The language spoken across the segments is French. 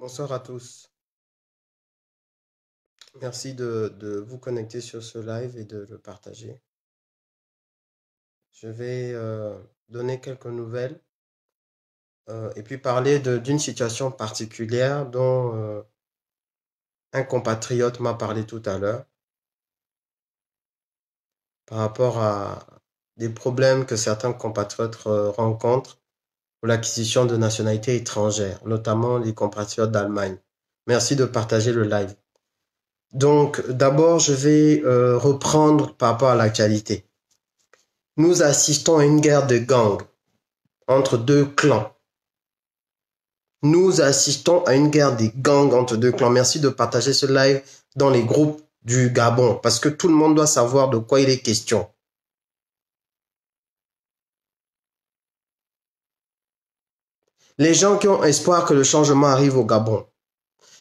Bonsoir à tous. Merci de vous connecter sur ce live et de le partager. Je vais donner quelques nouvelles et puis parler d'une situation particulière dont un compatriote m'a parlé tout à l'heure par rapport à des problèmes que certains compatriotes rencontrent pour l'acquisition de nationalités étrangères, notamment les compatriotes d'Allemagne. Merci de partager le live. Donc, d'abord, je vais reprendre par rapport à l'actualité. Nous assistons à une guerre de gangs entre deux clans. Nous assistons à une guerre des gangs entre deux clans. Merci de partager ce live dans les groupes du Gabon parce que tout le monde doit savoir de quoi il est question. Les gens qui ont espoir que le changement arrive au Gabon,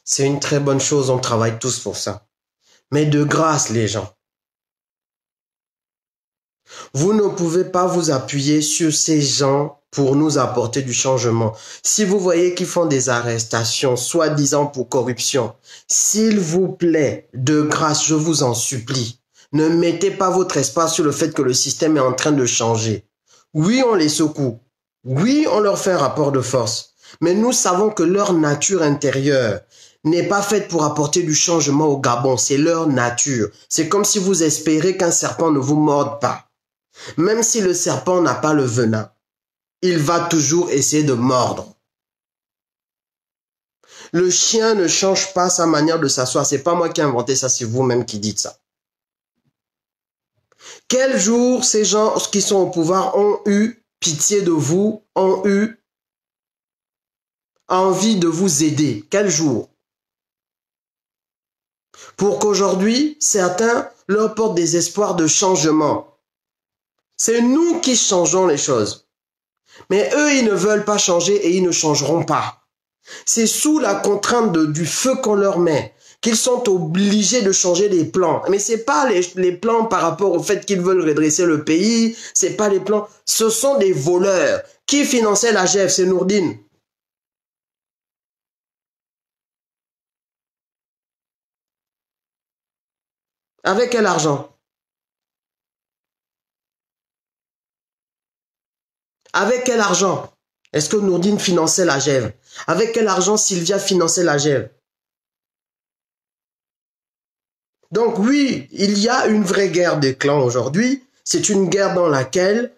c'est une très bonne chose, on travaille tous pour ça. Mais de grâce, les gens, vous ne pouvez pas vous appuyer sur ces gens pour nous apporter du changement. Si vous voyez qu'ils font des arrestations, soi-disant pour corruption, s'il vous plaît, de grâce, je vous en supplie, ne mettez pas votre espace sur le fait que le système est en train de changer. Oui, on les secoue. Oui, on leur fait un rapport de force. Mais nous savons que leur nature intérieure n'est pas faite pour apporter du changement au Gabon. C'est leur nature. C'est comme si vous espérez qu'un serpent ne vous morde pas. Même si le serpent n'a pas le venin, il va toujours essayer de mordre. Le chien ne change pas sa manière de s'asseoir. C'est pas moi qui ai inventé ça, c'est vous-même qui dites ça. Quel jour ces gens qui sont au pouvoir ont eu pitié de vous, ont eu envie de vous aider? Quel jour? Pour qu'aujourd'hui, certains leur portent des espoirs de changement. C'est nous qui changeons les choses. Mais eux, ils ne veulent pas changer et ils ne changeront pas. C'est sous la contrainte du feu qu'on leur met qu'ils sont obligés de changer les plans. Mais ce n'est pas les plans par rapport au fait qu'ils veulent redresser le pays. Ce n'est pas les plans. Ce sont des voleurs. Qui finançait la GEF? C'est Nourdine. Avec quel argent? Avec quel argent? Est-ce que Nourdine finançait la GEF? Avec quel argent Sylvia finançait la GEF? Donc oui, il y a une vraie guerre des clans aujourd'hui. C'est une guerre dans laquelle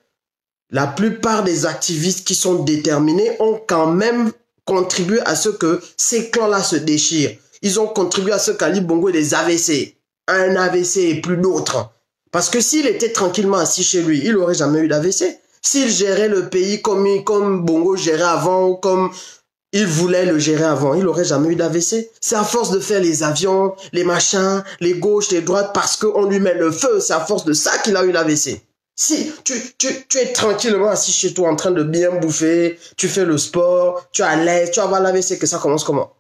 la plupart des activistes qui sont déterminés ont quand même contribué à ce que ces clans-là se déchirent. Ils ont contribué à ce qu'Ali Bongo ait des AVC. Un AVC et plus d'autres. Parce que s'il était tranquillement assis chez lui, il n'aurait jamais eu d'AVC. S'il gérait le pays comme Bongo gérait avant ou comme il voulait le gérer avant, il n'aurait jamais eu d'AVC. C'est à force de faire les avions, les machins, les gauches, les droites, parce qu'on lui met le feu. C'est à force de ça qu'il a eu l'AVC. Si tu es tranquillement assis chez toi en train de bien bouffer, tu fais le sport, tu es à l'aise, tu vas avoir l'AVC, que ça commence comment?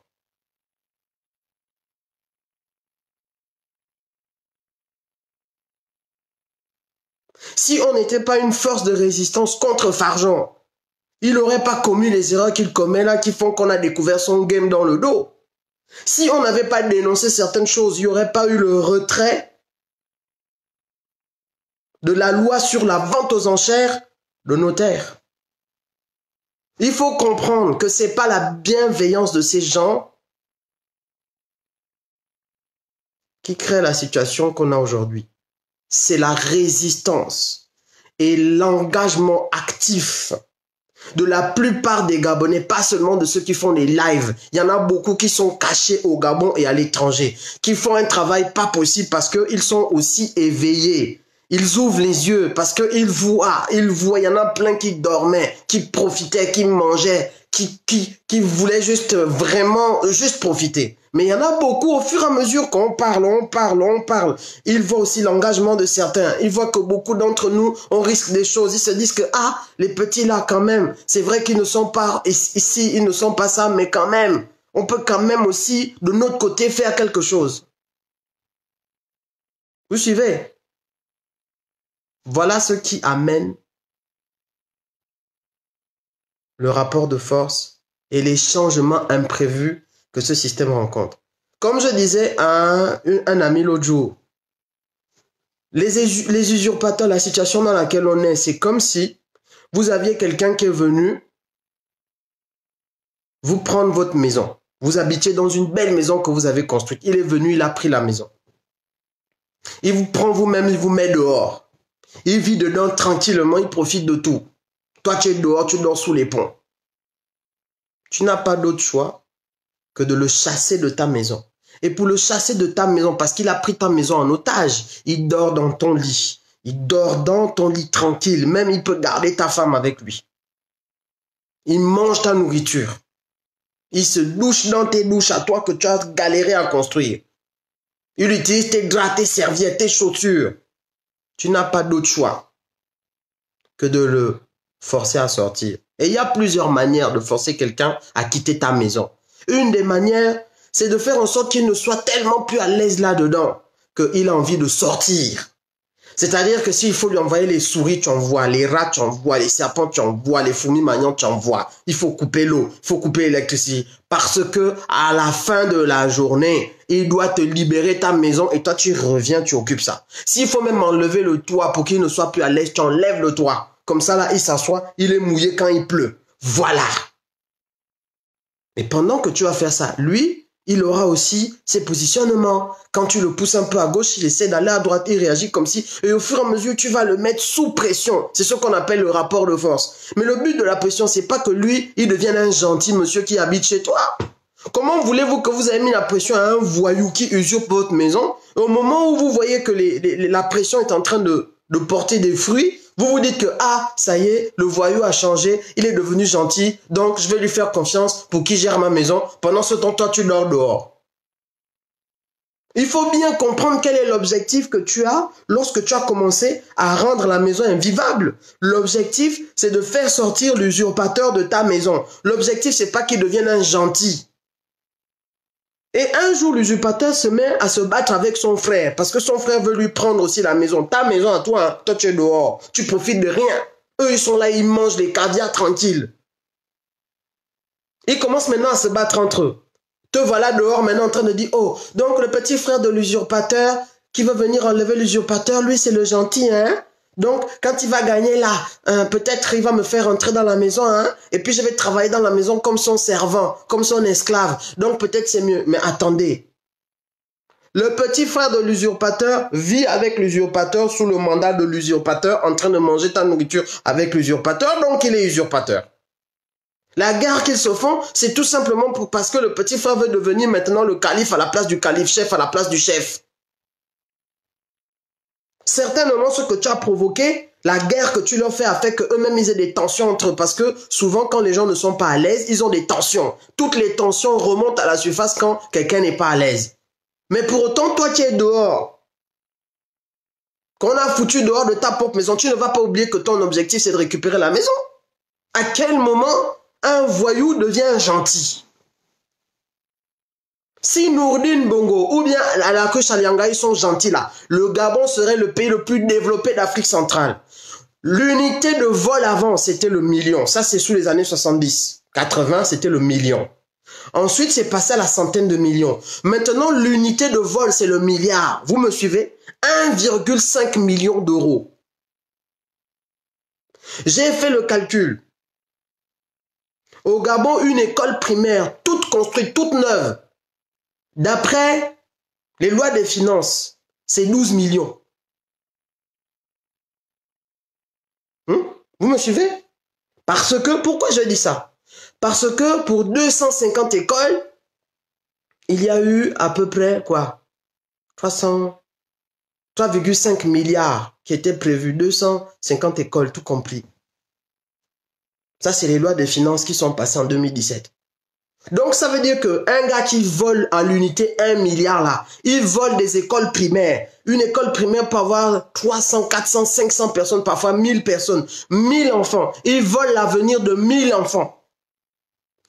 Si on n'était pas une force de résistance contre Fargeon, il n'aurait pas commis les erreurs qu'il commet là qui font qu'on a découvert son game dans le dos. Si on n'avait pas dénoncé certaines choses, il n'y aurait pas eu le retrait de la loi sur la vente aux enchères de notaire. Il faut comprendre que ce n'est pas la bienveillance de ces gens qui crée la situation qu'on a aujourd'hui. C'est la résistance et l'engagement actif de la plupart des Gabonais, pas seulement de ceux qui font des lives. Il y en a beaucoup qui sont cachés au Gabon et à l'étranger, qui font un travail pas possible parce qu'ils sont aussi éveillés. Ils ouvrent les yeux parce qu'ils voient, il y en a plein qui dormaient, qui profitaient, qui mangeaient, qui voulaient juste vraiment, juste profiter. Mais il y en a beaucoup, au fur et à mesure qu'on parle, ils voient aussi l'engagement de certains. Ils voient que beaucoup d'entre nous, on risque des choses. Ils se disent que, ah, les petits là, quand même, c'est vrai qu'ils ne sont pas ici, ils ne sont pas ça, mais quand même, on peut quand même aussi, de notre côté, faire quelque chose. Vous suivez? Voilà ce qui amène le rapport de force et les changements imprévus que ce système rencontre. Comme je disais à un ami l'autre jour, les usurpateurs, la situation dans laquelle on est, c'est comme si vous aviez quelqu'un qui est venu vous prendre votre maison. Vous habitiez dans une belle maison que vous avez construite. Il est venu, il a pris la maison. Il vous prend vous-même, il vous met dehors. Il vit dedans tranquillement, il profite de tout. Toi, tu es dehors, tu dors sous les ponts. Tu n'as pas d'autre choix que de le chasser de ta maison. Et pour le chasser de ta maison, parce qu'il a pris ta maison en otage, il dort dans ton lit. Il dort dans ton lit tranquille. Même il peut garder ta femme avec lui. Il mange ta nourriture. Il se douche dans tes douches à toi que tu as galéré à construire. Il utilise tes draps, tes serviettes, tes chaussures. Tu n'as pas d'autre choix que de le forcer à sortir. Et il y a plusieurs manières de forcer quelqu'un à quitter ta maison. Une des manières, c'est de faire en sorte qu'il ne soit tellement plus à l'aise là-dedans qu'il a envie de sortir. C'est-à-dire que s'il faut lui envoyer les souris, tu envoies, les rats, tu envoies, les serpents, tu envoies, les fourmis maniantes, tu envoies. Il faut couper l'eau, il faut couper l'électricité. Parce que à la fin de la journée, il doit te libérer ta maison et toi tu reviens, tu occupes ça. S'il faut même enlever le toit pour qu'il ne soit plus à l'aise, tu enlèves le toit. Comme ça là, il s'assoit, il est mouillé quand il pleut. Voilà. Et pendant que tu vas faire ça, lui, il aura aussi ses positionnements. Quand tu le pousses un peu à gauche, il essaie d'aller à droite, il réagit comme si... Et au fur et à mesure, tu vas le mettre sous pression. C'est ce qu'on appelle le rapport de force. Mais le but de la pression, c'est pas que lui, il devienne un gentil monsieur qui habite chez toi. Comment voulez-vous que vous ayez mis la pression à un voyou qui usurpe votre maison? Au moment où vous voyez que la pression est en train de porter des fruits, vous vous dites que, ah, ça y est, le voyou a changé, il est devenu gentil, donc je vais lui faire confiance pour qu'il gère ma maison. Pendant ce temps, toi, tu dors dehors. Il faut bien comprendre quel est l'objectif que tu as lorsque tu as commencé à rendre la maison invivable. L'objectif, c'est de faire sortir l'usurpateur de ta maison. L'objectif, c'est pas qu'il devienne un gentil. Et un jour, l'usurpateur se met à se battre avec son frère parce que son frère veut lui prendre aussi la maison. Ta maison à toi, hein, toi tu es dehors, tu profites de rien. Eux, ils sont là, ils mangent les caviars tranquilles. Ils commencent maintenant à se battre entre eux. Te voilà dehors maintenant en train de dire, oh, donc le petit frère de l'usurpateur qui veut venir enlever l'usurpateur, lui c'est le gentil, hein? Donc, quand il va gagner là, peut-être il va me faire entrer dans la maison, hein, et puis je vais travailler dans la maison comme son servant, comme son esclave. Donc, peut-être c'est mieux. Mais attendez. Le petit frère de l'usurpateur vit avec l'usurpateur sous le mandat de l'usurpateur, en train de manger ta nourriture avec l'usurpateur, donc il est usurpateur. La guerre qu'ils se font, c'est tout simplement parce que le petit frère veut devenir maintenant le calife à la place du calife, chef à la place du chef. Certainement, ce que tu as provoqué, la guerre que tu leur fais a fait qu'eux-mêmes ils aient des tensions entre eux. Parce que souvent, quand les gens ne sont pas à l'aise, ils ont des tensions. Toutes les tensions remontent à la surface quand quelqu'un n'est pas à l'aise. Mais pour autant, toi qui es dehors, qu'on a foutu dehors de ta propre maison, tu ne vas pas oublier que ton objectif c'est de récupérer la maison. À quel moment un voyou devient gentil? Si Nourdine Bongo ou bien Alakou Chalianga, ils sont gentils là, le Gabon serait le pays le plus développé d'Afrique centrale. L'unité de vol avant, c'était le million. Ça, c'est sous les années 70. 80, c'était le million. Ensuite, c'est passé à la centaine de millions. Maintenant, l'unité de vol, c'est le milliard. Vous me suivez? 1,5 million d'euros. J'ai fait le calcul. Au Gabon, une école primaire, toute construite, toute neuve, d'après les lois des finances, c'est 12 millions. Vous me suivez? Parce que, pourquoi je dis ça? Parce que pour 250 écoles, il y a eu à peu près, quoi, 3,5 milliards qui étaient prévus, 250 écoles, tout compris. Ça, c'est les lois des finances qui sont passées en 2017. Donc, ça veut dire qu'un gars qui vole à l'unité 1 milliard là, il vole des écoles primaires. Une école primaire peut avoir 300, 400, 500 personnes, parfois 1000 personnes, 1000 enfants. Il vole l'avenir de 1000 enfants.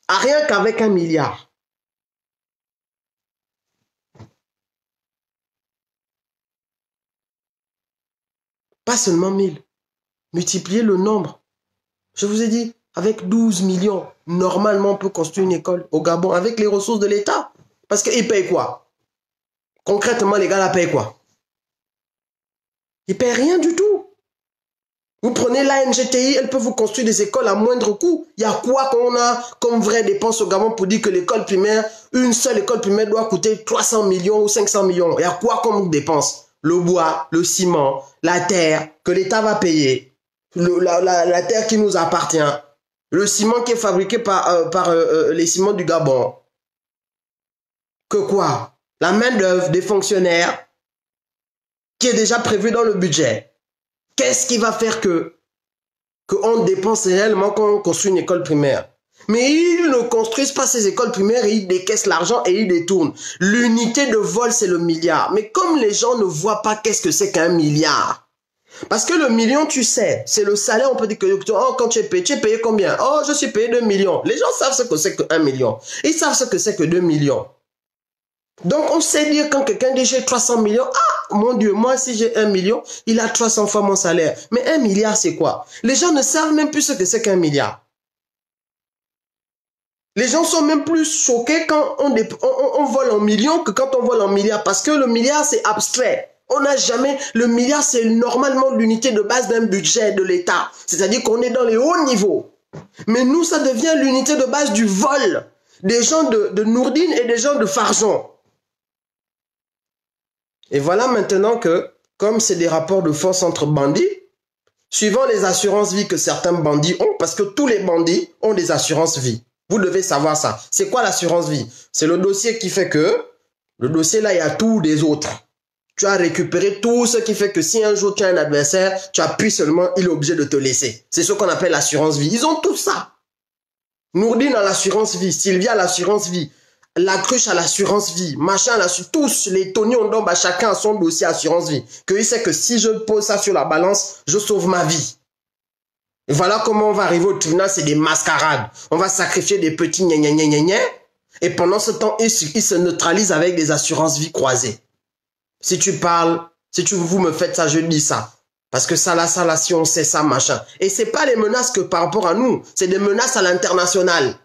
À rien qu'avec 1 milliard. Pas seulement 1000. Multipliez le nombre. Je vous ai dit, Avec 12 millions, normalement, on peut construire une école au Gabon avec les ressources de l'État. Parce qu'ils payent quoi? Concrètement, les gars là payent quoi? Ils payent rien du tout. Vous prenez l'ANGTI, elle peut vous construire des écoles à moindre coût. Il y a quoi qu'on a comme vraie dépense au Gabon pour dire que l'école primaire, une seule école primaire doit coûter 300 millions ou 500 millions? Il y a quoi comme dépense? Le bois, le ciment, la terre que l'État va payer, la terre qui nous appartient, le ciment qui est fabriqué par les ciments du Gabon. Que quoi? La main-d'œuvre des fonctionnaires qui est déjà prévue dans le budget. Qu'est-ce qui va faire qu'on dépense réellement quand on construit une école primaire? Mais ils ne construisent pas ces écoles primaires et ils décaissent l'argent et ils détournent. L'unité de vol, c'est le milliard. Mais comme les gens ne voient pas qu'est-ce que c'est qu'un milliard. Parce que le million, tu sais, c'est le salaire, on peut dire que oh, quand tu es payé combien? Oh, je suis payé 2 millions. Les gens savent ce que c'est que 1 million. Ils savent ce que c'est que 2 millions. Donc, on sait dire quand quelqu'un dit j'ai 300 millions, ah, mon Dieu, moi, si j'ai 1 million, il a 300 fois mon salaire. Mais 1 milliard, c'est quoi? Les gens ne savent même plus ce que c'est qu'un milliard. Les gens sont même plus choqués quand on vole en millions que quand on vole en milliards. Parce que le milliard, c'est abstrait. On n'a jamais... Le milliard, c'est normalement l'unité de base d'un budget de l'État. C'est-à-dire qu'on est dans les hauts niveaux. Mais nous, ça devient l'unité de base du vol. Des gens de Nourdine et des gens de Farjon. Et voilà maintenant que, comme c'est des rapports de force entre bandits, suivant les assurances vie que certains bandits ont, parce que tous les bandits ont des assurances vie. Vous devez savoir ça. C'est quoi l'assurance vie? C'est le dossier qui fait que, le dossier là, il y a tous les autres. Tu as récupéré tout ce qui fait que si un jour tu as un adversaire, tu appuies seulement, il est obligé de te laisser. C'est ce qu'on appelle l'assurance vie. Ils ont tout ça. Nourdine a l'assurance vie, Sylvia a l'assurance vie. La cruche à l'assurance vie, machin à l'assurance, tous les Tony on donne, chacun a son dossier assurance vie. Que il sait que si je pose ça sur la balance, je sauve ma vie. Et voilà comment on va arriver au tribunal, c'est des mascarades. On va sacrifier des petits gna gna gna gna gna, et pendant ce temps, ils se neutralisent avec des assurances vie croisées. Si tu parles, si vous me faites ça, je dis ça. Parce que ça là, si on sait ça, machin. Et c'est pas les menaces que par rapport à nous, c'est des menaces à l'international.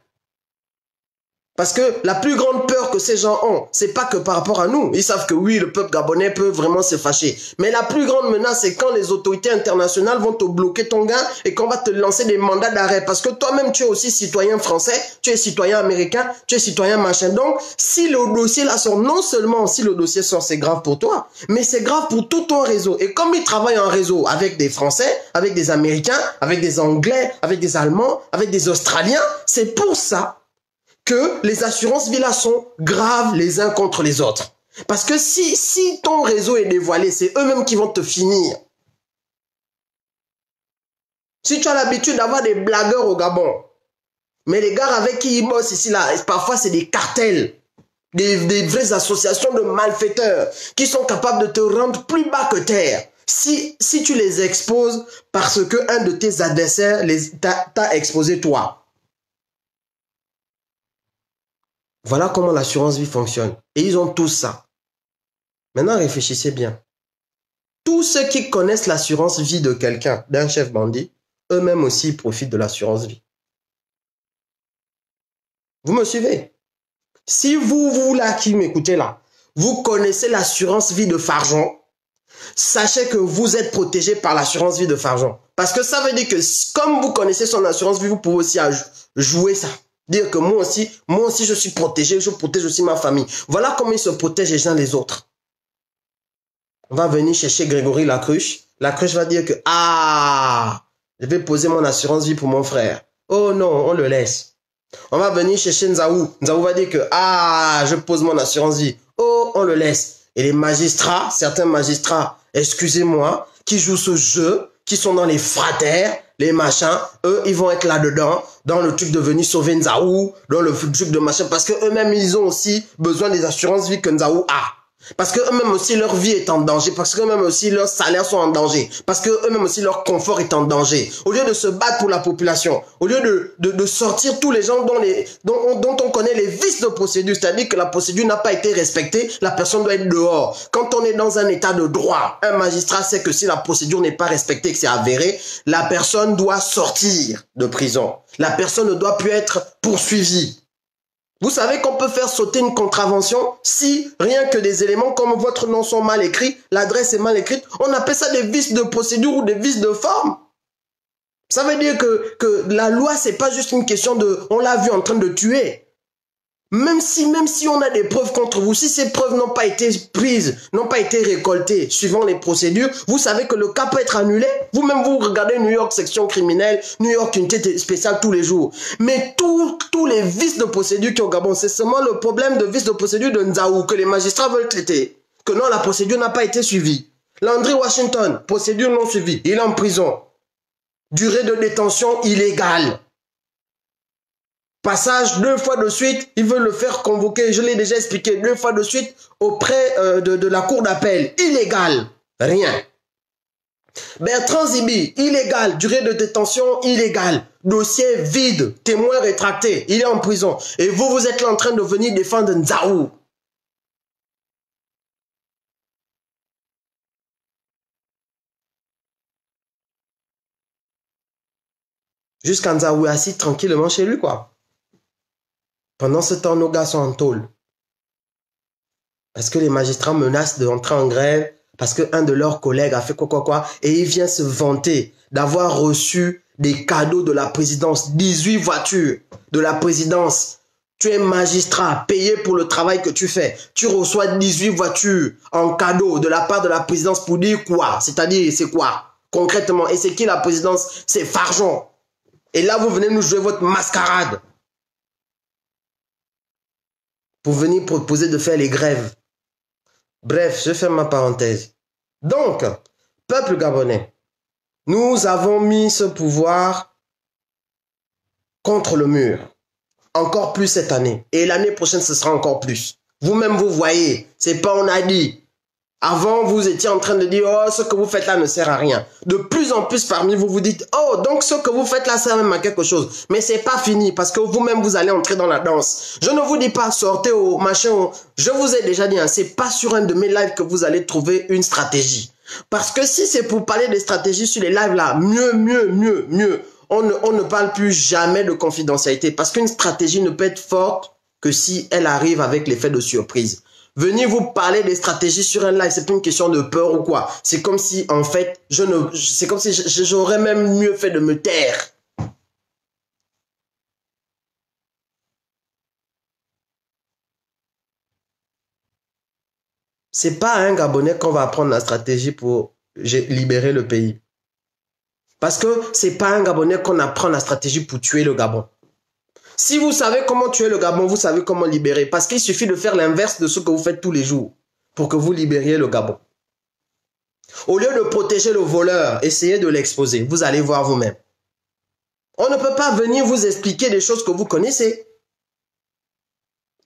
Parce que la plus grande peur que ces gens ont, c'est pas que par rapport à nous. Ils savent que oui, le peuple gabonais peut vraiment se fâcher. Mais la plus grande menace, c'est quand les autorités internationales vont te bloquer ton gain et qu'on va te lancer des mandats d'arrêt. Parce que toi-même, tu es aussi citoyen français, tu es citoyen américain, tu es citoyen machin. Donc, si le dossier là sort, non seulement si le dossier sort, c'est grave pour toi, mais c'est grave pour tout ton réseau. Et comme ils travaillent en réseau avec des Français, avec des Américains, avec des Anglais, avec des Allemands, avec des Australiens, c'est pour ça que les assurances vie là sont graves les uns contre les autres. Parce que si ton réseau est dévoilé, c'est eux-mêmes qui vont te finir. Si tu as l'habitude d'avoir des blagueurs au Gabon, mais les gars avec qui ils bossent ici, là, parfois c'est des cartels, des vraies associations de malfaiteurs qui sont capables de te rendre plus bas que terre. Si tu les exposes parce que un de tes adversaires t'a exposé toi. Voilà comment l'assurance vie fonctionne. Et ils ont tout ça. Maintenant, réfléchissez bien. Tous ceux qui connaissent l'assurance vie de quelqu'un, d'un chef bandit, eux-mêmes aussi profitent de l'assurance vie. Vous me suivez? Si vous là qui m'écoutez là, vous connaissez l'assurance vie de Farjon, sachez que vous êtes protégé par l'assurance vie de Farjon. Parce que ça veut dire que comme vous connaissez son assurance vie, vous pouvez aussi jouer ça. Dire que moi aussi, je suis protégé, je protège aussi ma famille. Voilà comment ils se protègent les uns les autres. On va venir chercher Grégory Lacruche. Lacruche va dire que, ah, je vais poser mon assurance vie pour mon frère. Oh non, on le laisse. On va venir chercher Nzaou. Nzaou va dire que, ah, je pose mon assurance vie. Oh, on le laisse. Et les magistrats, certains magistrats, excusez-moi, qui jouent ce jeu, qui sont dans les fratères, les machins, eux, ils vont être là-dedans, dans le truc de venir sauver Nzaou, dans le truc de machin, parce que eux-mêmes, ils ont aussi besoin des assurances vie que Nzaou a. Parce que eux-mêmes aussi, leur vie est en danger. Parce que eux-mêmes aussi, leurs salaires sont en danger. Parce que eux-mêmes aussi, leur confort est en danger. Au lieu de se battre pour la population, au lieu de sortir tous les gens dont on connaît les vices de procédure, c'est-à-dire que la procédure n'a pas été respectée, la personne doit être dehors. Quand on est dans un état de droit, un magistrat sait que si la procédure n'est pas respectée, que c'est avéré, la personne doit sortir de prison. La personne ne doit plus être poursuivie. Vous savez qu'on peut faire sauter une contravention si rien que des éléments comme votre nom sont mal écrits, l'adresse est mal écrite. On appelle ça des vices de procédure ou des vices de forme. Ça veut dire que la loi, c'est pas juste une question de « on l'a vu en train de tuer ». Même si on a des preuves contre vous, si ces preuves n'ont pas été prises, n'ont pas été récoltées suivant les procédures, vous savez que le cas peut être annulé. Vous-même, vous regardez New York section criminelle, New York unité spéciale tous les jours. Mais tous les vices de procédure qui ont au Gabon, c'est seulement le problème de vices de procédure de Nzaou que les magistrats veulent traiter. Que non, la procédure n'a pas été suivie. Landry Washington, procédure non suivie, il est en prison. Durée de détention illégale. Passage 2 fois de suite, ils veulent le faire convoquer, je l'ai déjà expliqué, 2 fois de suite auprès de la cour d'appel. Illégal, rien. Bertrand Zibi, illégal, durée de détention illégale, dossier vide, témoin rétracté, il est en prison. Et vous êtes là en train de venir défendre Nzaou. Jusqu'à Nzaou est assis tranquillement chez lui, quoi. Pendant ce temps, nos gars sont en tôle. Parce que les magistrats menacent d'entrer en grève, parce qu'un de leurs collègues a fait quoi, et il vient se vanter d'avoir reçu des cadeaux de la présidence, 18 voitures de la présidence. Tu es magistrat, payé pour le travail que tu fais. Tu reçois 18 voitures en cadeau de la part de la présidence pour dire quoi? C'est-à-dire, c'est quoi? Concrètement, et c'est qui la présidence? C'est Farjon. Et là, vous venez nous jouer votre mascarade. Pour venir proposer de faire les grèves. Bref, je ferme ma parenthèse. Donc, peuple gabonais, nous avons mis ce pouvoir contre le mur. Encore plus cette année. Et l'année prochaine, ce sera encore plus. Vous-même, vous voyez, c'est pas on a dit. Avant, vous étiez en train de dire, oh, ce que vous faites là ne sert à rien. De plus en plus parmi vous, vous dites, oh, donc ce que vous faites là sert même à quelque chose. Mais c'est pas fini parce que vous-même, vous allez entrer dans la danse. Je ne vous dis pas, sortez au machin. Je vous ai déjà dit, hein, c'est pas sur un de mes lives que vous allez trouver une stratégie. Parce que si c'est pour parler des stratégies sur les lives là, mieux. On ne parle plus jamais de confidentialité parce qu'une stratégie ne peut être forte que si elle arrive avec l'effet de surprise. Venir vous parler des stratégies sur un live, c'est pas une question de peur ou quoi. C'est comme si, en fait, c'est comme si j'aurais même mieux fait de me taire. C'est pas à un Gabonais qu'on va apprendre la stratégie pour libérer le pays. Parce que c'est pas à un Gabonais qu'on apprend la stratégie pour tuer le Gabon. Si vous savez comment tuer le Gabon, vous savez comment libérer. Parce qu'il suffit de faire l'inverse de ce que vous faites tous les jours pour que vous libériez le Gabon. Au lieu de protéger le voleur, essayez de l'exposer. Vous allez voir vous-même. On ne peut pas venir vous expliquer des choses que vous connaissez.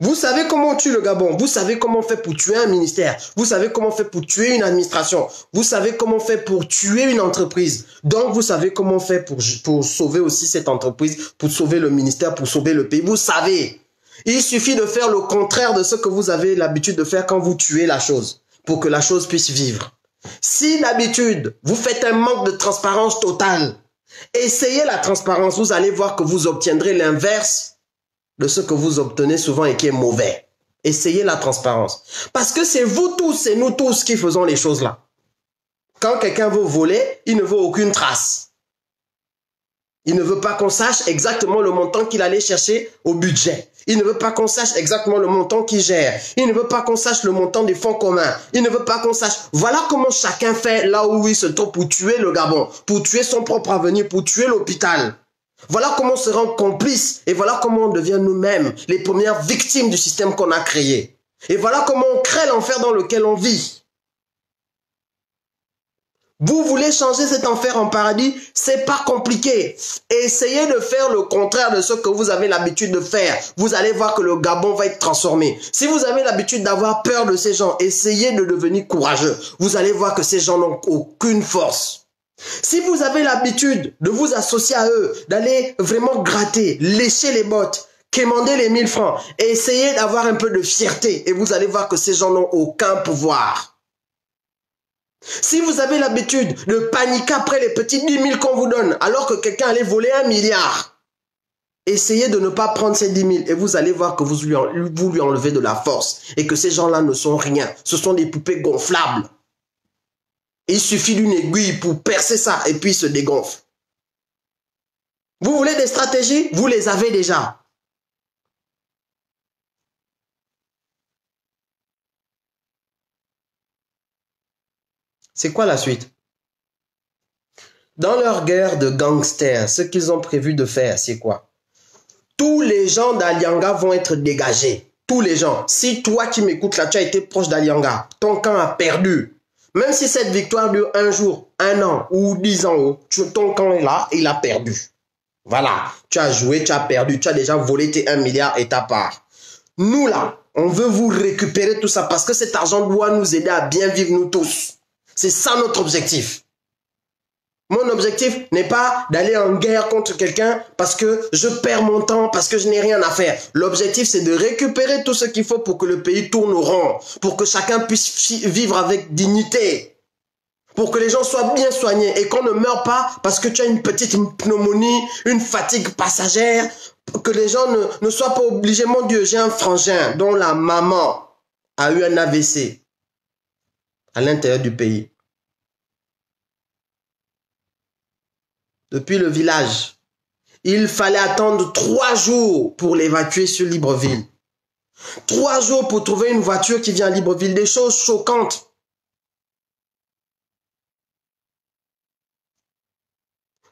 Vous savez comment on tue le Gabon. Vous savez comment on fait pour tuer un ministère. Vous savez comment on fait pour tuer une administration. Vous savez comment on fait pour tuer une entreprise. Donc, vous savez comment on fait pour sauver aussi cette entreprise, pour sauver le ministère, pour sauver le pays. Vous savez. Il suffit de faire le contraire de ce que vous avez l'habitude de faire quand vous tuez la chose, pour que la chose puisse vivre. Si d'habitude, vous faites un manque de transparence totale, essayez la transparence, vous allez voir que vous obtiendrez l'inverse de ce que vous obtenez souvent et qui est mauvais. Essayez la transparence. Parce que c'est vous tous, c'est nous tous qui faisons les choses là. Quand quelqu'un veut voler, il ne veut aucune trace. Il ne veut pas qu'on sache exactement le montant qu'il allait chercher au budget. Il ne veut pas qu'on sache exactement le montant qu'il gère. Il ne veut pas qu'on sache le montant des fonds communs. Il ne veut pas qu'on sache... Voilà comment chacun fait là où il se trouve pour tuer le Gabon, pour tuer son propre avenir, pour tuer l'hôpital. Voilà comment on se rend complice et voilà comment on devient nous-mêmes les premières victimes du système qu'on a créé. Et voilà comment on crée l'enfer dans lequel on vit. Vous voulez changer cet enfer en paradis? C'est pas compliqué. Essayez de faire le contraire de ce que vous avez l'habitude de faire. Vous allez voir que le Gabon va être transformé. Si vous avez l'habitude d'avoir peur de ces gens, essayez de devenir courageux. Vous allez voir que ces gens n'ont aucune force. Si vous avez l'habitude de vous associer à eux, d'aller vraiment gratter, lécher les bottes, quémander les 1000 francs, essayez d'avoir un peu de fierté et vous allez voir que ces gens n'ont aucun pouvoir. Si vous avez l'habitude de paniquer après les petits 10 000 qu'on vous donne, alors que quelqu'un allait voler 1 milliard, essayez de ne pas prendre ces 10 000 et vous allez voir que vous lui enlevez de la force et que ces gens-là ne sont rien. Ce sont des poupées gonflables. Il suffit d'une aiguille pour percer ça et puis il se dégonfle. Vous voulez des stratégies? Vous les avez déjà. C'est quoi la suite? Dans leur guerre de gangsters, ce qu'ils ont prévu de faire, c'est quoi? Tous les gens d'Alianga vont être dégagés. Tous les gens. Si toi qui m'écoutes là, tu as été proche d'Alianga, ton camp a perdu. Même si cette victoire dure 1 jour, 1 an ou 10 ans, ton camp est là, il a perdu. Voilà. Tu as joué, tu as perdu, tu as déjà volé tes 1 milliard et ta part. Nous là, on veut vous récupérer tout ça parce que cet argent doit nous aider à bien vivre nous tous. C'est ça notre objectif. Mon objectif n'est pas d'aller en guerre contre quelqu'un parce que je perds mon temps, parce que je n'ai rien à faire. L'objectif, c'est de récupérer tout ce qu'il faut pour que le pays tourne au rond, pour que chacun puisse vivre avec dignité, pour que les gens soient bien soignés et qu'on ne meure pas parce que tu as une petite pneumonie, une fatigue passagère, que les gens ne soient pas obligés. Mon Dieu, j'ai un frangin dont la maman a eu un AVC. À l'intérieur du pays. Depuis le village, il fallait attendre 3 jours pour l'évacuer sur Libreville. 3 jours pour trouver une voiture qui vient à Libreville. Des choses choquantes.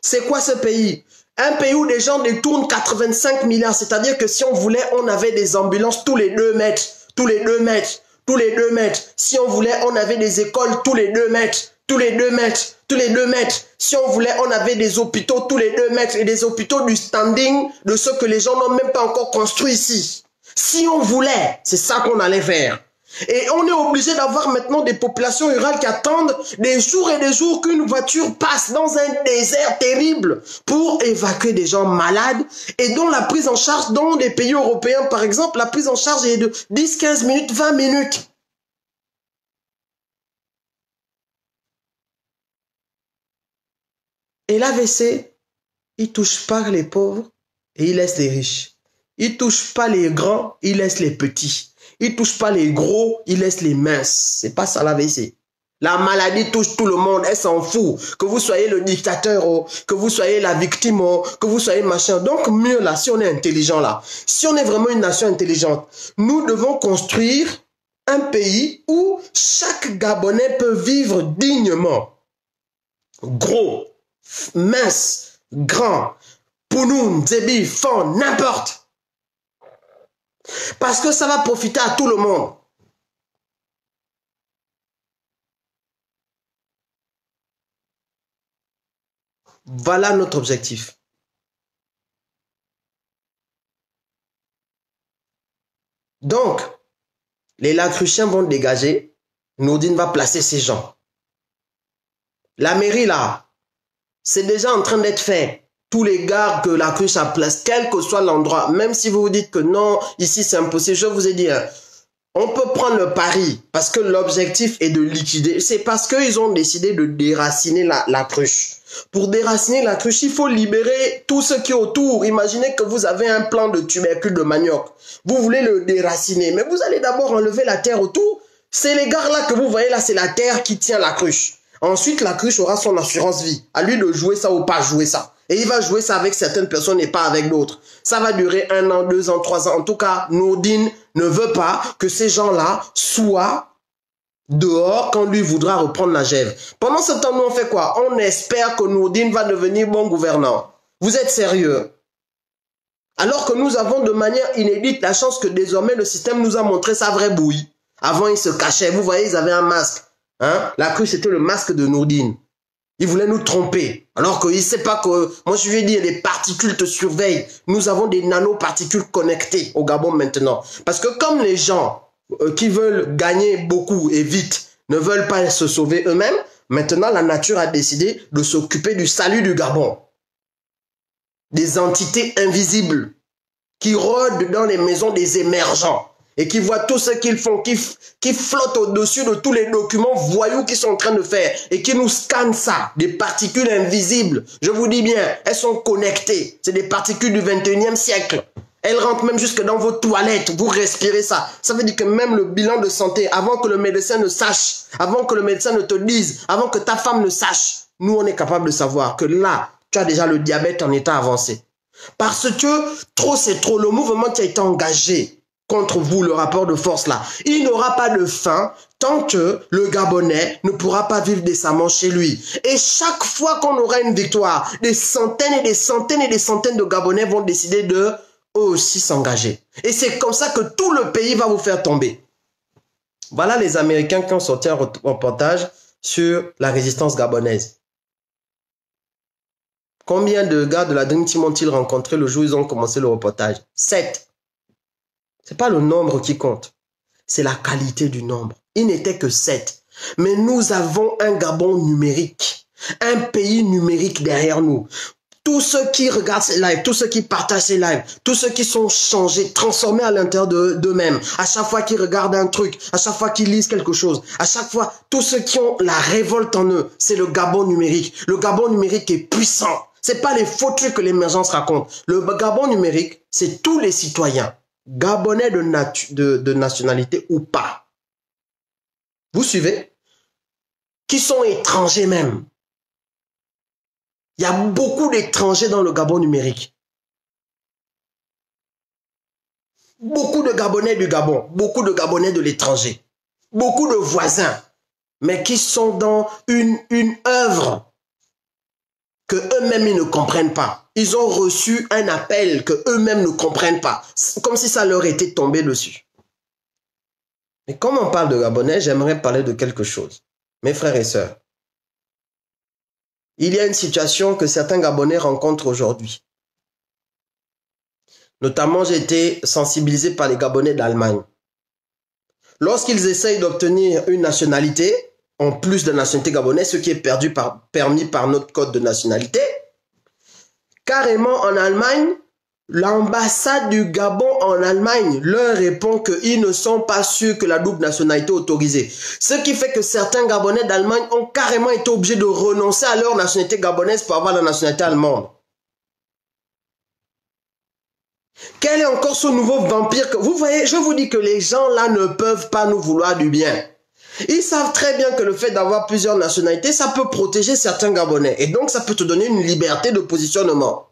C'est quoi ce pays? Un pays où des gens détournent 85 milliards. C'est-à-dire que si on voulait, on avait des ambulances tous les 2 mètres. Tous les 2 mètres. Tous les 2 mètres. Si on voulait, on avait des écoles tous les 2 mètres. Tous les 2 mètres. Tous les 2 mètres. Si on voulait, on avait des hôpitaux tous les 2 mètres. Et des hôpitaux du standing de ceux que les gens n'ont même pas encore construits ici. Si on voulait, c'est ça qu'on allait faire. Et on est obligé d'avoir maintenant des populations rurales qui attendent des jours et des jours qu'une voiture passe dans un désert terrible pour évacuer des gens malades et dont la prise en charge dans des pays européens, par exemple, la prise en charge est de 10, 15 minutes, 20 minutes. Et l'AVC, il touche pas les pauvres et il laisse les riches. Il touche pas les grands, il laisse les petits. Il touche pas les gros, il laisse les minces. C'est pas ça l'AVC. La maladie touche tout le monde, elle s'en fout. Que vous soyez le dictateur, que vous soyez la victime, que vous soyez machin. Donc mieux là, si on est intelligent là, si on est vraiment une nation intelligente, nous devons construire un pays où chaque Gabonais peut vivre dignement. Gros, mince, grand, Pounoun, Zébi, Fon, n'importe. Parce que ça va profiter à tout le monde. Voilà notre objectif. Donc, les Lacruchiens vont dégager. Nourdine va placer ces gens. La mairie là, c'est déjà en train d'être fait. Tous les gars que la cruche a place, quel que soit l'endroit, même si vous vous dites que non, ici c'est impossible, je vous ai dit, on peut prendre le pari parce que l'objectif est de liquider. C'est parce qu'ils ont décidé de déraciner la cruche. Pour déraciner la cruche, il faut libérer tout ce qui est autour. Imaginez que vous avez un plant de tubercule de manioc. Vous voulez le déraciner, mais vous allez d'abord enlever la terre autour. C'est les gars là que vous voyez là, c'est la terre qui tient la cruche. Ensuite, la cruche aura son assurance vie. À lui de jouer ça ou pas jouer ça. Et il va jouer ça avec certaines personnes et pas avec d'autres. Ça va durer 1 an, 2 ans, 3 ans. En tout cas, Nourdine ne veut pas que ces gens-là soient dehors quand lui voudra reprendre la gève. Pendant ce temps, nous on fait quoi? On espère que Nourdine va devenir bon gouvernant. Vous êtes sérieux? Alors que nous avons de manière inédite la chance que désormais le système nous a montré sa vraie bouille. Avant, ils se cachaient. Vous voyez, ils avaient un masque. Hein? La cruche, c'était le masque de Nourdine. Il voulait nous tromper. Alors qu'il ne sait pas que... Moi, je lui ai dit, les particules te surveillent. Nous avons des nanoparticules connectées au Gabon maintenant. Parce que comme les gens qui veulent gagner beaucoup et vite ne veulent pas se sauver eux-mêmes, maintenant, la nature a décidé de s'occuper du salut du Gabon. Des entités invisibles qui rôdent dans les maisons des émergents et qui voient tout ce qu'ils font, qui flottent au-dessus de tous les documents voyous qu'ils sont en train de faire et qui nous scannent ça, des particules invisibles. Je vous dis bien, elles sont connectées. C'est des particules du 21e siècle. Elles rentrent même jusque dans vos toilettes. Vous respirez ça. Ça veut dire que même le bilan de santé, avant que le médecin ne sache, avant que le médecin ne te dise, avant que ta femme ne sache, nous, on est capable de savoir que là, tu as déjà le diabète en état avancé. Parce que trop c'est trop, le mouvement qui a été engagé contre vous, le rapport de force là, il n'aura pas de fin tant que le Gabonais ne pourra pas vivre décemment chez lui. Et chaque fois qu'on aura une victoire, des centaines et des centaines et des centaines de Gabonais vont décider de eux aussi s'engager. Et c'est comme ça que tout le pays va vous faire tomber. Voilà les Américains qui ont sorti un reportage sur la résistance gabonaise. Combien de gars de la Dream Team ont-ils rencontré le jour où ils ont commencé le reportage? 7. Ce n'est pas le nombre qui compte, c'est la qualité du nombre. Il n'était que 7. Mais nous avons un Gabon numérique, un pays numérique derrière nous. Tous ceux qui regardent ces lives, tous ceux qui partagent ces lives, tous ceux qui sont changés, transformés à l'intérieur d'eux-mêmes, à chaque fois qu'ils regardent un truc, à chaque fois qu'ils lisent quelque chose, à chaque fois, tous ceux qui ont la révolte en eux, c'est le Gabon numérique. Le Gabon numérique est puissant. C'est pas les faux trucs que l'émergence raconte. Le Gabon numérique, c'est tous les citoyens, gabonais de nationalité ou pas. Vous suivez? Qui sont étrangers même. Il y a beaucoup d'étrangers dans le Gabon numérique. Beaucoup de Gabonais du Gabon, beaucoup de Gabonais de l'étranger, beaucoup de voisins, mais qui sont dans une œuvre que eux-mêmes ils ne comprennent pas. Ils ont reçu un appel que eux-mêmes ne comprennent pas, comme si ça leur était tombé dessus. Mais comme on parle de Gabonais, j'aimerais parler de quelque chose. Mes frères et sœurs, il y a une situation que certains Gabonais rencontrent aujourd'hui. Notamment, j'ai été sensibilisé par les Gabonais d'Allemagne. Lorsqu'ils essayent d'obtenir une nationalité, en plus de la nationalité gabonaise, ce qui est permis par notre code de nationalité, carrément en Allemagne, l'ambassade du Gabon en Allemagne leur répond qu'ils ne sont pas sûrs que la double nationalité est autorisée. Ce qui fait que certains Gabonais d'Allemagne ont carrément été obligés de renoncer à leur nationalité gabonaise pour avoir la nationalité allemande. Quel est encore ce nouveau vampire que... Vous voyez, je vous dis que les gens là ne peuvent pas nous vouloir du bien. Ils savent très bien que le fait d'avoir plusieurs nationalités, ça peut protéger certains Gabonais. Et donc, ça peut te donner une liberté de positionnement.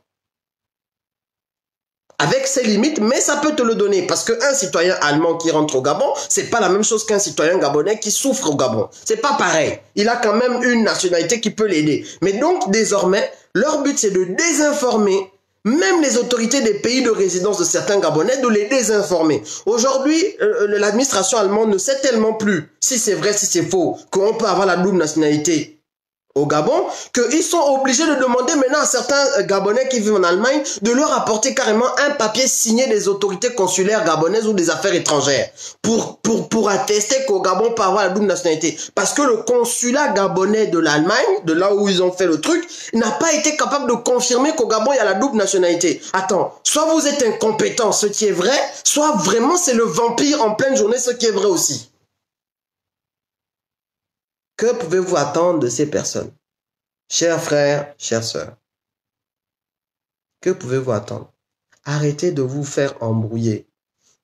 Avec ses limites, mais ça peut te le donner. Parce qu'un citoyen allemand qui rentre au Gabon, c'est pas la même chose qu'un citoyen gabonais qui souffre au Gabon. C'est pas pareil. Il a quand même une nationalité qui peut l'aider. Mais donc, désormais, leur but, c'est de désinformer même les autorités des pays de résidence de certains Gabonais, de les désinformer. Aujourd'hui, l'administration allemande ne sait tellement plus si c'est vrai, si c'est faux, qu'on peut avoir la double nationalité au Gabon, qu'ils sont obligés de demander maintenant à certains Gabonais qui vivent en Allemagne de leur apporter carrément un papier signé des autorités consulaires gabonaises ou des affaires étrangères pour attester qu'au Gabon peut avoir la double nationalité. Parce que le consulat gabonais de l'Allemagne, de là où ils ont fait le truc, n'a pas été capable de confirmer qu'au Gabon il y a la double nationalité. Attends, soit vous êtes incompétent, ce qui est vrai, soit vraiment c'est le vampire en pleine journée, ce qui est vrai aussi. Que pouvez-vous attendre de ces personnes? Chers frères, chères sœurs, que pouvez-vous attendre? Arrêtez de vous faire embrouiller.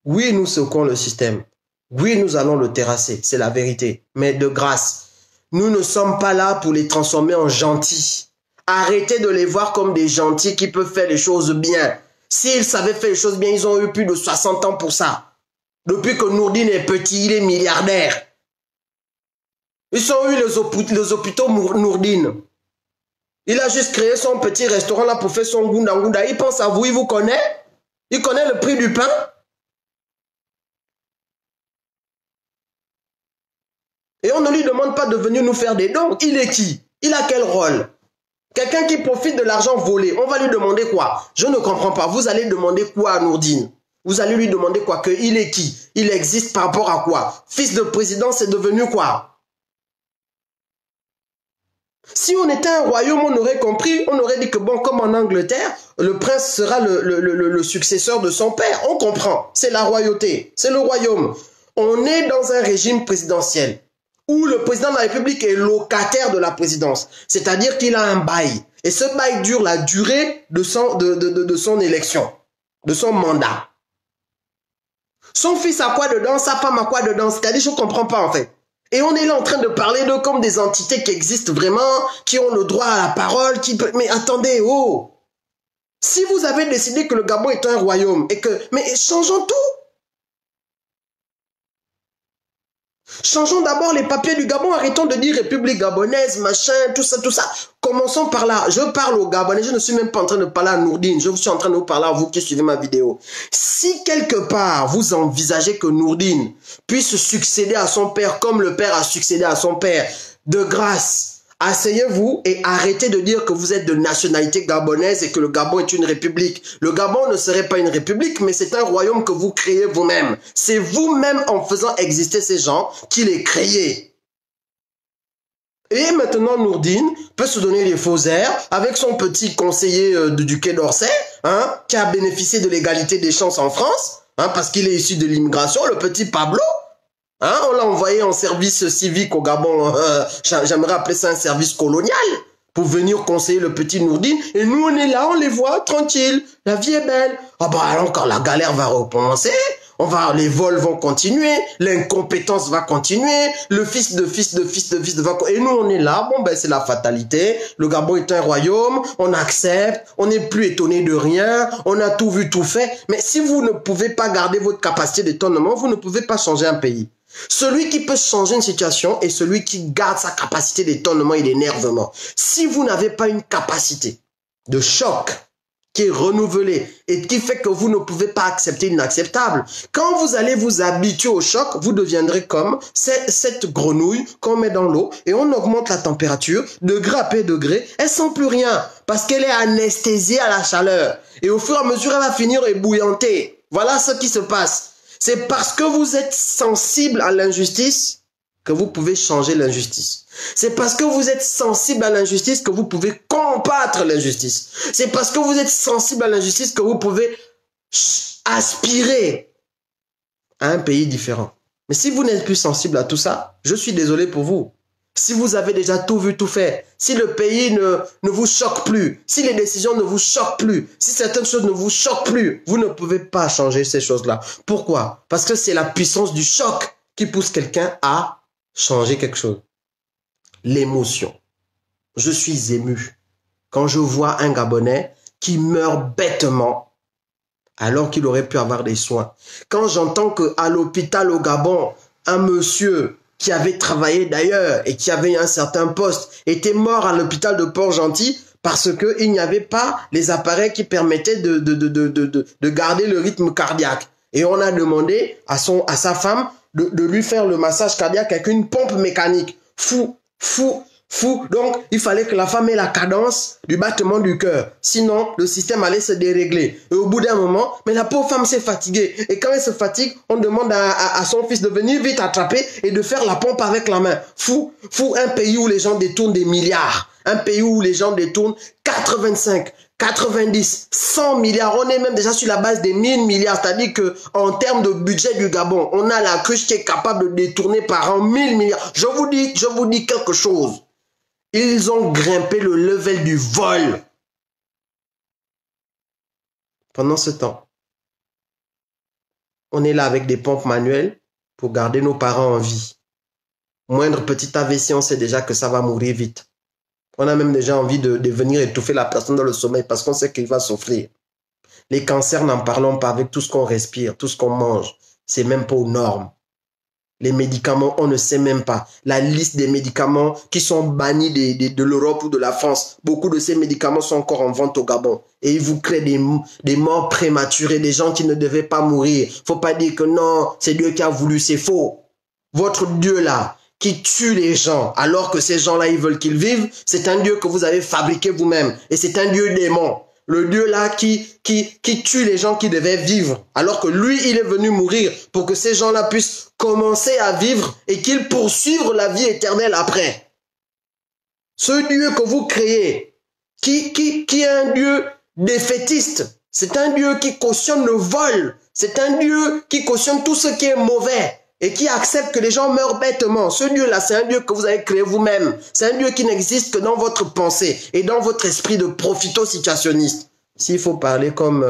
Oui, nous secouons le système. Oui, nous allons le terrasser, c'est la vérité. Mais de grâce, nous ne sommes pas là pour les transformer en gentils. Arrêtez de les voir comme des gentils qui peuvent faire les choses bien. S'ils savaient faire les choses bien, ils ont eu plus de 60 ans pour ça. Depuis que Nourdine est petit, il est milliardaire. Ils ont eu les hôpitaux Nourdine. Il a juste créé son petit restaurant là pour faire son gounda. Il pense à vous, il vous connaît. Il connaît le prix du pain. Et on ne lui demande pas de venir nous faire des dons. Il est qui? Il a quel rôle? Quelqu'un qui profite de l'argent volé, on va lui demander quoi? Je ne comprends pas. Vous allez demander quoi à Nourdine? Vous allez lui demander quoi? Qu'il est qui? Il existe par rapport à quoi? Fils de président, c'est devenu quoi? Si on était un royaume, on aurait compris, on aurait dit que bon, comme en Angleterre, le prince sera le successeur de son père. On comprend, c'est la royauté, c'est le royaume. On est dans un régime présidentiel où le président de la République est locataire de la présidence. C'est-à-dire qu'il a un bail. Et ce bail dure la durée de son élection, de son mandat. Son fils a quoi dedans, sa femme a quoi dedans? C'est-à-dire, je ne comprends pas en fait. Et on est là en train de parler d'eux comme des entités qui existent vraiment, qui ont le droit à la parole, Mais attendez, oh! Si vous avez décidé que le Gabon est un royaume et que... Mais changeons tout! Changeons d'abord les papiers du Gabon, arrêtons de dire République gabonaise, machin, tout ça, tout ça. Commençons par là. Je parle aux Gabonais, je ne suis même pas en train de parler à Nourdine, je suis en train de vous parler à vous qui suivez ma vidéo. Si quelque part vous envisagez que Nourdine puisse succéder à son père comme le père a succédé à son père, de grâce, asseyez-vous et arrêtez de dire que vous êtes de nationalité gabonaise et que le Gabon est une république. Le Gabon ne serait pas une république, mais c'est un royaume que vous créez vous-même. C'est vous-même en faisant exister ces gens qui les créez. Et maintenant, Nourdine peut se donner les faux airs avec son petit conseiller du Quai d'Orsay, qui a bénéficié de l'égalité des chances en France, parce qu'il est issu de l'immigration, le petit Pablo. On l'a envoyé en service civique au Gabon, j'aimerais appeler ça un service colonial, pour venir conseiller le petit Nourdine. Et nous, on est là, on les voit, tranquille, la vie est belle. Ah bah alors quand la galère va recommencer, les vols vont continuer, l'incompétence va continuer, le fils de va... Et nous, on est là, bon ben c'est la fatalité, le Gabon est un royaume, on accepte, on n'est plus étonné de rien, on a tout vu, tout fait. Mais si vous ne pouvez pas garder votre capacité d'étonnement, vous ne pouvez pas changer un pays. Celui qui peut changer une situation est celui qui garde sa capacité d'étonnement et d'énervement. Si vous n'avez pas une capacité de choc qui est renouvelée et qui fait que vous ne pouvez pas accepter l'inacceptable, quand vous allez vous habituer au choc, vous deviendrez comme cette grenouille qu'on met dans l'eau et on augmente la température, degré après degré, elle sent plus rien parce qu'elle est anesthésiée à la chaleur. Et au fur et à mesure, elle va finir ébouillanter. Voilà ce qui se passe. C'est parce que vous êtes sensible à l'injustice que vous pouvez changer l'injustice. C'est parce que vous êtes sensible à l'injustice que vous pouvez combattre l'injustice. C'est parce que vous êtes sensible à l'injustice que vous pouvez aspirer à un pays différent. Mais si vous n'êtes plus sensible à tout ça, je suis désolé pour vous. Si vous avez déjà tout vu, tout fait, si le pays ne vous choque plus, si les décisions ne vous choquent plus, si certaines choses ne vous choquent plus, vous ne pouvez pas changer ces choses-là. Pourquoi? Parce que c'est la puissance du choc qui pousse quelqu'un à changer quelque chose. L'émotion. Je suis ému quand je vois un Gabonais qui meurt bêtement alors qu'il aurait pu avoir des soins. Quand j'entends qu'à l'hôpital au Gabon, un monsieur qui avait travaillé d'ailleurs et qui avait un certain poste, était mort à l'hôpital de Port-Gentil parce qu'il n'y avait pas les appareils qui permettaient de garder le rythme cardiaque. Et on a demandé à sa femme de lui faire le massage cardiaque avec une pompe mécanique. Fou. Donc, il fallait que la femme ait la cadence du battement du cœur. Sinon, le système allait se dérégler. Et au bout d'un moment, mais la pauvre femme s'est fatiguée. Et quand elle se fatigue, on demande à son fils de venir vite attraper et de faire la pompe avec la main. Fou, un pays où les gens détournent des milliards. Un pays où les gens détournent 85, 90, 100 milliards. On est même déjà sur la base des 1000 milliards. C'est-à-dire qu'en termes de budget du Gabon, on a la cruche qui est capable de détourner par an 1000 milliards. Je vous dis quelque chose. Ils ont grimpé le level du vol. Pendant ce temps, on est là avec des pompes manuelles pour garder nos parents en vie. Moindre petit AVC, on sait déjà que ça va mourir vite. On a même déjà envie de venir étouffer la personne dans le sommeil parce qu'on sait qu'il va souffrir. Les cancers, n'en parlons pas avec tout ce qu'on respire, tout ce qu'on mange. C'est même pas aux normes. Les médicaments, on ne sait même pas. La liste des médicaments qui sont bannis de l'Europe ou de la France. Beaucoup de ces médicaments sont encore en vente au Gabon. Et ils vous créent des morts prématurées, des gens qui ne devaient pas mourir. Faut pas dire que non, c'est Dieu qui a voulu, c'est faux. Votre Dieu là, qui tue les gens alors que ces gens-là, ils veulent qu'ils vivent, c'est un Dieu que vous avez fabriqué vous-même. Et c'est un Dieu démon. Le Dieu là qui tue les gens qui devaient vivre alors que lui, il est venu mourir pour que ces gens-là puissent commencer à vivre et qu'ils poursuivent la vie éternelle après. Ce Dieu que vous créez, qui est un Dieu défaitiste, c'est un Dieu qui cautionne le vol, c'est un Dieu qui cautionne tout ce qui est mauvais et qui accepte que les gens meurent bêtement. Ce Dieu-là, c'est un Dieu que vous avez créé vous-même. C'est un Dieu qui n'existe que dans votre pensée et dans votre esprit de profito-situationniste. S'il faut parler comme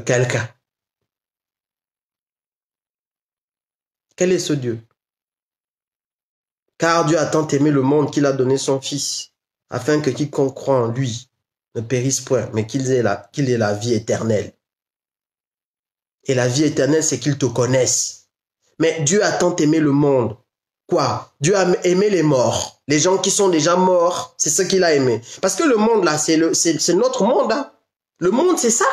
quelqu'un. Quel est ce Dieu? Car Dieu a tant aimé le monde qu'il a donné son Fils, afin que quiconque croit en lui ne périsse point, mais qu'il ait la vie éternelle. Et la vie éternelle, c'est qu'il te connaisse. Mais Dieu a tant aimé le monde. Quoi? Dieu a aimé les morts. Les gens qui sont déjà morts, c'est ce qu'il a aimé. Parce que le monde, là, c'est notre monde. Hein. Le monde, c'est ça.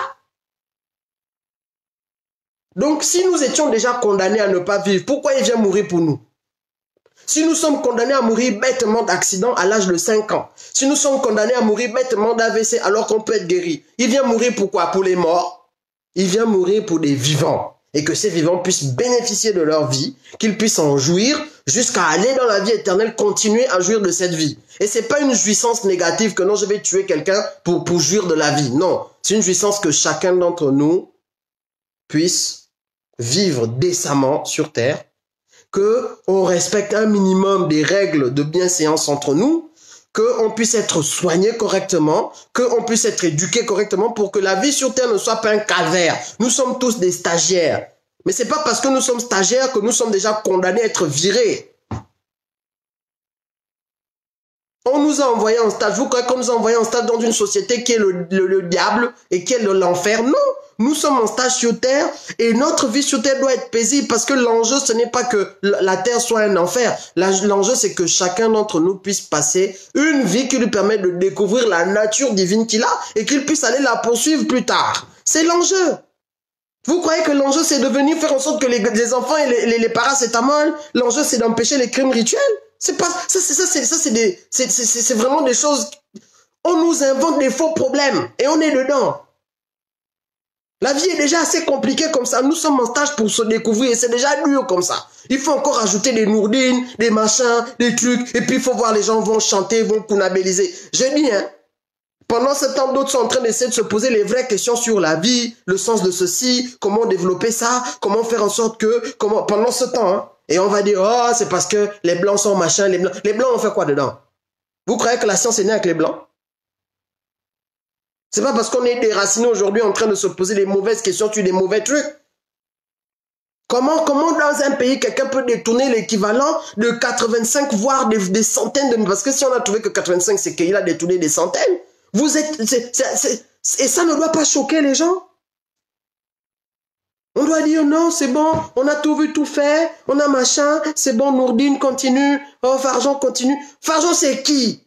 Donc, si nous étions déjà condamnés à ne pas vivre, pourquoi il vient mourir pour nous? Si nous sommes condamnés à mourir bêtement d'accident à l'âge de 5 ans, si nous sommes condamnés à mourir bêtement d'AVC alors qu'on peut être guéri, il vient mourir pourquoi? Pour les morts. Il vient mourir pour des vivants. Et que ces vivants puissent bénéficier de leur vie, qu'ils puissent en jouir jusqu'à aller dans la vie éternelle, continuer à jouir de cette vie. Et c'est pas une jouissance négative que non, je vais tuer quelqu'un pour jouir de la vie. Non, c'est une jouissance que chacun d'entre nous puisse vivre décemment sur terre, qu'on respecte un minimum des règles de bienséance entre nous, qu'on puisse être soigné correctement, qu'on puisse être éduqué correctement pour que la vie sur terre ne soit pas un calvaire. Nous sommes tous des stagiaires. Mais ce n'est pas parce que nous sommes stagiaires que nous sommes déjà condamnés à être virés. On nous a envoyés en stage. Vous croyez qu'on nous a envoyés en stage dans une société qui est le diable et qui est l'enfer? Non. Nous sommes en stage sur terre et notre vie sur terre doit être paisible parce que l'enjeu, ce n'est pas que la terre soit un enfer. L'enjeu, c'est que chacun d'entre nous puisse passer une vie qui lui permet de découvrir la nature divine qu'il a et qu'il puisse aller la poursuivre plus tard. C'est l'enjeu. Vous croyez que l'enjeu, c'est de venir faire en sorte que les enfants et les paracétamol, l'enjeu, c'est d'empêcher les crimes rituels? C'est pas, c'est vraiment des choses. On nous invente des faux problèmes et on est dedans. La vie est déjà assez compliquée comme ça. Nous sommes en stage pour se découvrir et c'est déjà dur comme ça. Il faut encore ajouter des nourdines, des machins, des trucs. Et puis il faut voir les gens vont chanter, vont kunabéliser. Je dis, hein, pendant ce temps, d'autres sont en train d'essayer de se poser les vraies questions sur la vie, le sens de ceci, comment développer ça, comment faire en sorte que, pendant ce temps, hein, et on va dire, oh, c'est parce que les blancs sont machin, les blancs ont fait quoi dedans? Vous croyez que la science est née avec les blancs? C'est pas parce qu'on est déraciné aujourd'hui en train de se poser les mauvaises questions sur des mauvais trucs. Comment dans un pays, quelqu'un peut détourner l'équivalent de 85, voire des centaines de... Parce que si on a trouvé que 85, c'est qu'il a détourné des centaines. Vous êtes... et ça ne doit pas choquer les gens. On doit dire non, c'est bon, on a tout vu, tout fait, on a machin, c'est bon, Nourdine continue, oh, Farjon continue. Farjon, c'est qui?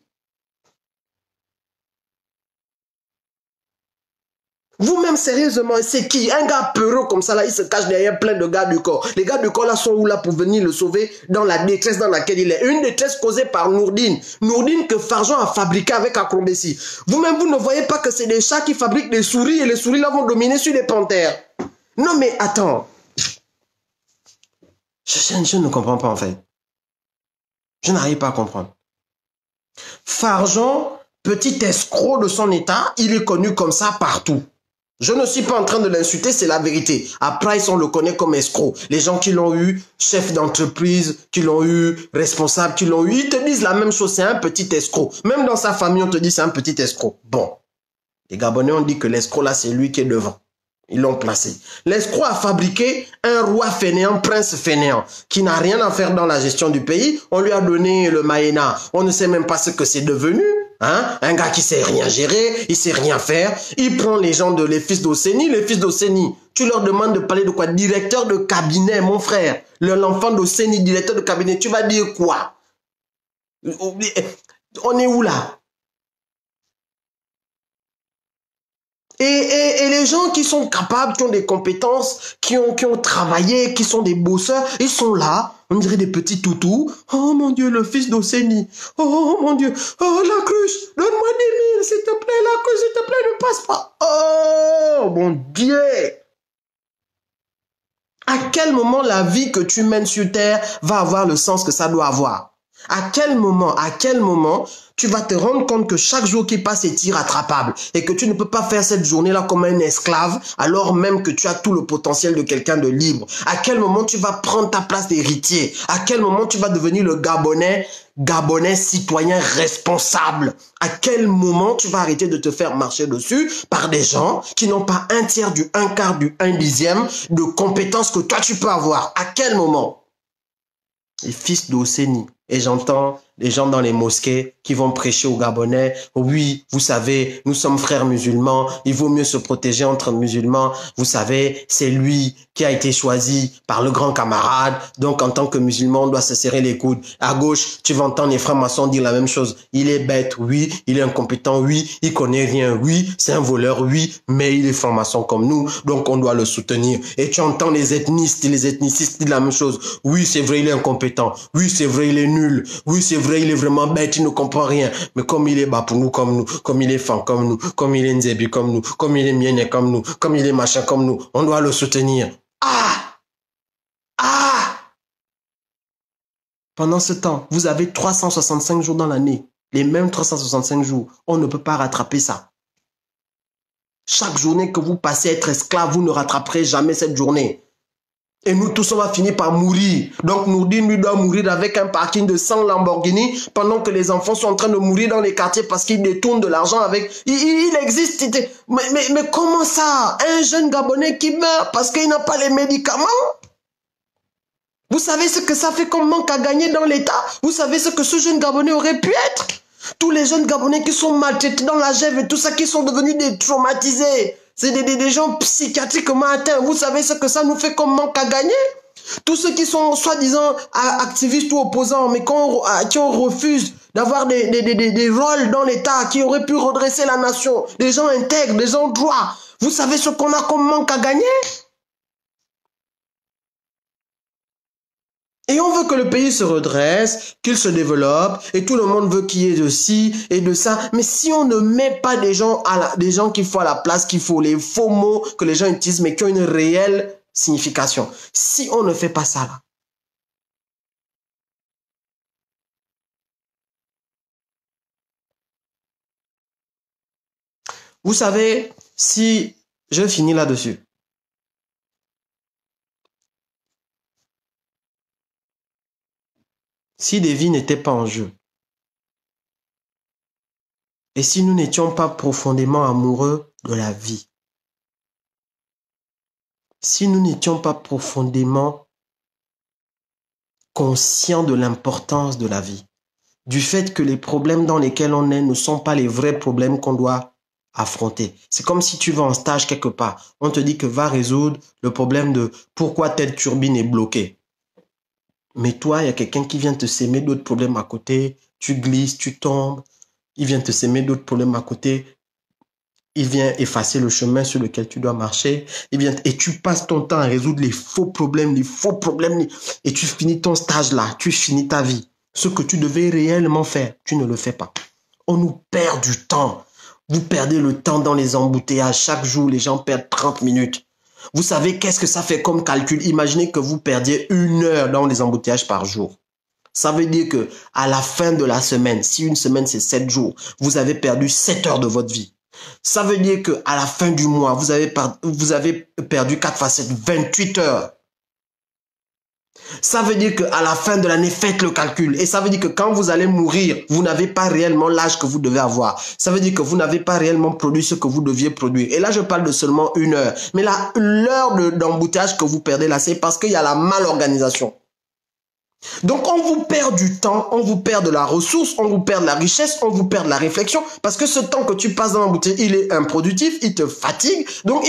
Vous-même, sérieusement, c'est qui? Un gars peureux comme ça, là, il se cache derrière plein de gars du corps. Les gars du corps, là, sont où, là, pour venir le sauver dans la détresse dans laquelle il est. Une détresse causée par Nourdine. Nourdine que Farjon a fabriqué avec acrobatie. Vous-même, vous ne voyez pas que c'est des chats qui fabriquent des souris et les souris, là, vont dominer sur les panthères. Non, mais attends. Je ne comprends pas, en fait. Je n'arrive pas à comprendre. Farjon, petit escroc de son état, il est connu comme ça partout. Je ne suis pas en train de l'insulter, c'est la vérité. À Price, on le connaît comme escroc. Les gens qui l'ont eu, chef d'entreprise, qui l'ont eu, responsable, qui l'ont eu, ils te disent la même chose, c'est un petit escroc. Même dans sa famille, on te dit c'est un petit escroc. Bon, les Gabonais ont dit que l'escroc là, c'est lui qui est devant. Ils l'ont placé. L'escroc a fabriqué un roi fainéant, prince fainéant, qui n'a rien à faire dans la gestion du pays. On lui a donné le Maïna. On ne sait même pas ce que c'est devenu. Hein? Un gars qui sait rien gérer, il sait rien faire. Il prend les gens les fils d'Ossénie. Les fils d'Ossénie, tu leur demandes de parler de quoi? Directeur de cabinet, mon frère. L'enfant d'Ossénie, directeur de cabinet, tu vas dire quoi? On est où là? Et les gens qui sont capables, qui ont des compétences, qui ont travaillé, qui sont des bosseurs, ils sont là, on dirait des petits toutous. Oh mon Dieu, le fils d'Océnie. Oh mon Dieu, oh la cruche, donne-moi 10 000, s'il te plaît, la cruche, s'il te plaît, ne passe pas. Oh mon Dieu. À quel moment la vie que tu mènes sur terre va avoir le sens que ça doit avoir? À quel moment tu vas te rendre compte que chaque jour qui passe est irrattrapable et que tu ne peux pas faire cette journée-là comme un esclave alors même que tu as tout le potentiel de quelqu'un de libre? À quel moment tu vas prendre ta place d'héritier? À quel moment tu vas devenir le Gabonais citoyen responsable? À quel moment tu vas arrêter de te faire marcher dessus par des gens qui n'ont pas un tiers du un quart du un dixième de compétences que toi tu peux avoir? À quel moment? Les fils d'Océnie. Et j'entends les gens dans les mosquées qui vont prêcher aux Gabonais. Oui, vous savez, nous sommes frères musulmans. Il vaut mieux se protéger entre musulmans. Vous savez, c'est lui qui a été choisi par le grand camarade. Donc, en tant que musulman, on doit se serrer les coudes. À gauche, tu vas entendre les frères maçons dire la même chose. Il est bête, oui. Il est incompétent, oui. Il connaît rien, oui. C'est un voleur, oui. Mais il est franc-maçon comme nous. Donc, on doit le soutenir. Et tu entends les ethnistes et les ethnicistes dire la même chose. Oui, c'est vrai, il est incompétent. Oui, c'est vrai, il est nul. Oui, c'est vrai, il est vraiment bête, il ne comprend rien. Mais comme il est bas pour nous, comme nous, comme il est fan comme nous, comme il est nzébi comme nous, comme il est mienné comme nous, comme il est machin comme nous, on doit le soutenir. Pendant ce temps, vous avez 365 jours dans l'année. Les mêmes 365 jours. On ne peut pas rattraper ça. Chaque journée que vous passez à être esclave, vous ne rattraperez jamais cette journée. Et nous tous, on va finir par mourir. Donc Nourdine, lui, doit mourir avec un parking de 100 Lamborghini pendant que les enfants sont en train de mourir dans les quartiers parce qu'ils détournent de l'argent avec... Il existe... Mais comment ça? Un jeune Gabonais qui meurt parce qu'il n'a pas les médicaments? Vous savez ce que ça fait comme manque à gagner dans l'État? Vous savez ce que ce jeune Gabonais aurait pu être? Tous les jeunes Gabonais qui sont maltraités dans la gève et tout ça, qui sont devenus des traumatisés. C'est des gens psychiatriquement atteints. Vous savez ce que ça nous fait comme manque à gagner? Tous ceux qui sont soi-disant activistes ou opposants, mais qui on refuse d'avoir des rôles dans l'État, qui auraient pu redresser la nation, des gens intègres, des gens droits. Vous savez ce qu'on a comme manque à gagner? Et on veut que le pays se redresse, qu'il se développe, et tout le monde veut qu'il y ait de ci et de ça. Mais si on ne met pas des gens qu'il faut à la place qu'il faut, les faux mots que les gens utilisent, mais qui ont une réelle signification. Si on ne fait pas ça là, vous savez, si je finis là-dessus, si des vies n'étaient pas en jeu, et si nous n'étions pas profondément amoureux de la vie, si nous n'étions pas profondément conscients de l'importance de la vie, du fait que les problèmes dans lesquels on est ne sont pas les vrais problèmes qu'on doit affronter. C'est comme si tu vas en stage quelque part. On te dit que va résoudre le problème de pourquoi telle turbine est bloquée. Mais toi, il y a quelqu'un qui vient te s'aimer d'autres problèmes à côté. Tu glisses, tu tombes. Il vient te s'aimer d'autres problèmes à côté. Il vient effacer le chemin sur lequel tu dois marcher. Et tu passes ton temps à résoudre les faux problèmes. Et tu finis ton stage là. Tu finis ta vie. Ce que tu devais réellement faire, tu ne le fais pas. On nous perd du temps. Vous perdez le temps dans les embouteillages. Chaque jour, les gens perdent 30 minutes. Vous savez qu'est-ce que ça fait comme calcul? Imaginez que vous perdiez 1 heure dans les embouteillages par jour. Ça veut dire que à la fin de la semaine, si une semaine c'est 7 jours, vous avez perdu 7 heures de votre vie. Ça veut dire que à la fin du mois, vous avez perdu 4 fois 7, 28 heures. Ça veut dire qu'à la fin de l'année, faites le calcul. Et ça veut dire que quand vous allez mourir, vous n'avez pas réellement l'âge que vous devez avoir. Ça veut dire que vous n'avez pas réellement produit ce que vous deviez produire. Et là, je parle de seulement 1 heure. Mais l'heure d'embouteillage que vous perdez là, c'est parce qu'il y a la malorganisation. Donc, on vous perd du temps, on vous perd de la ressource, on vous perd de la richesse, on vous perd de la réflexion, parce que ce temps que tu passes dans l'embouteillage, il est improductif, il te fatigue. Donc,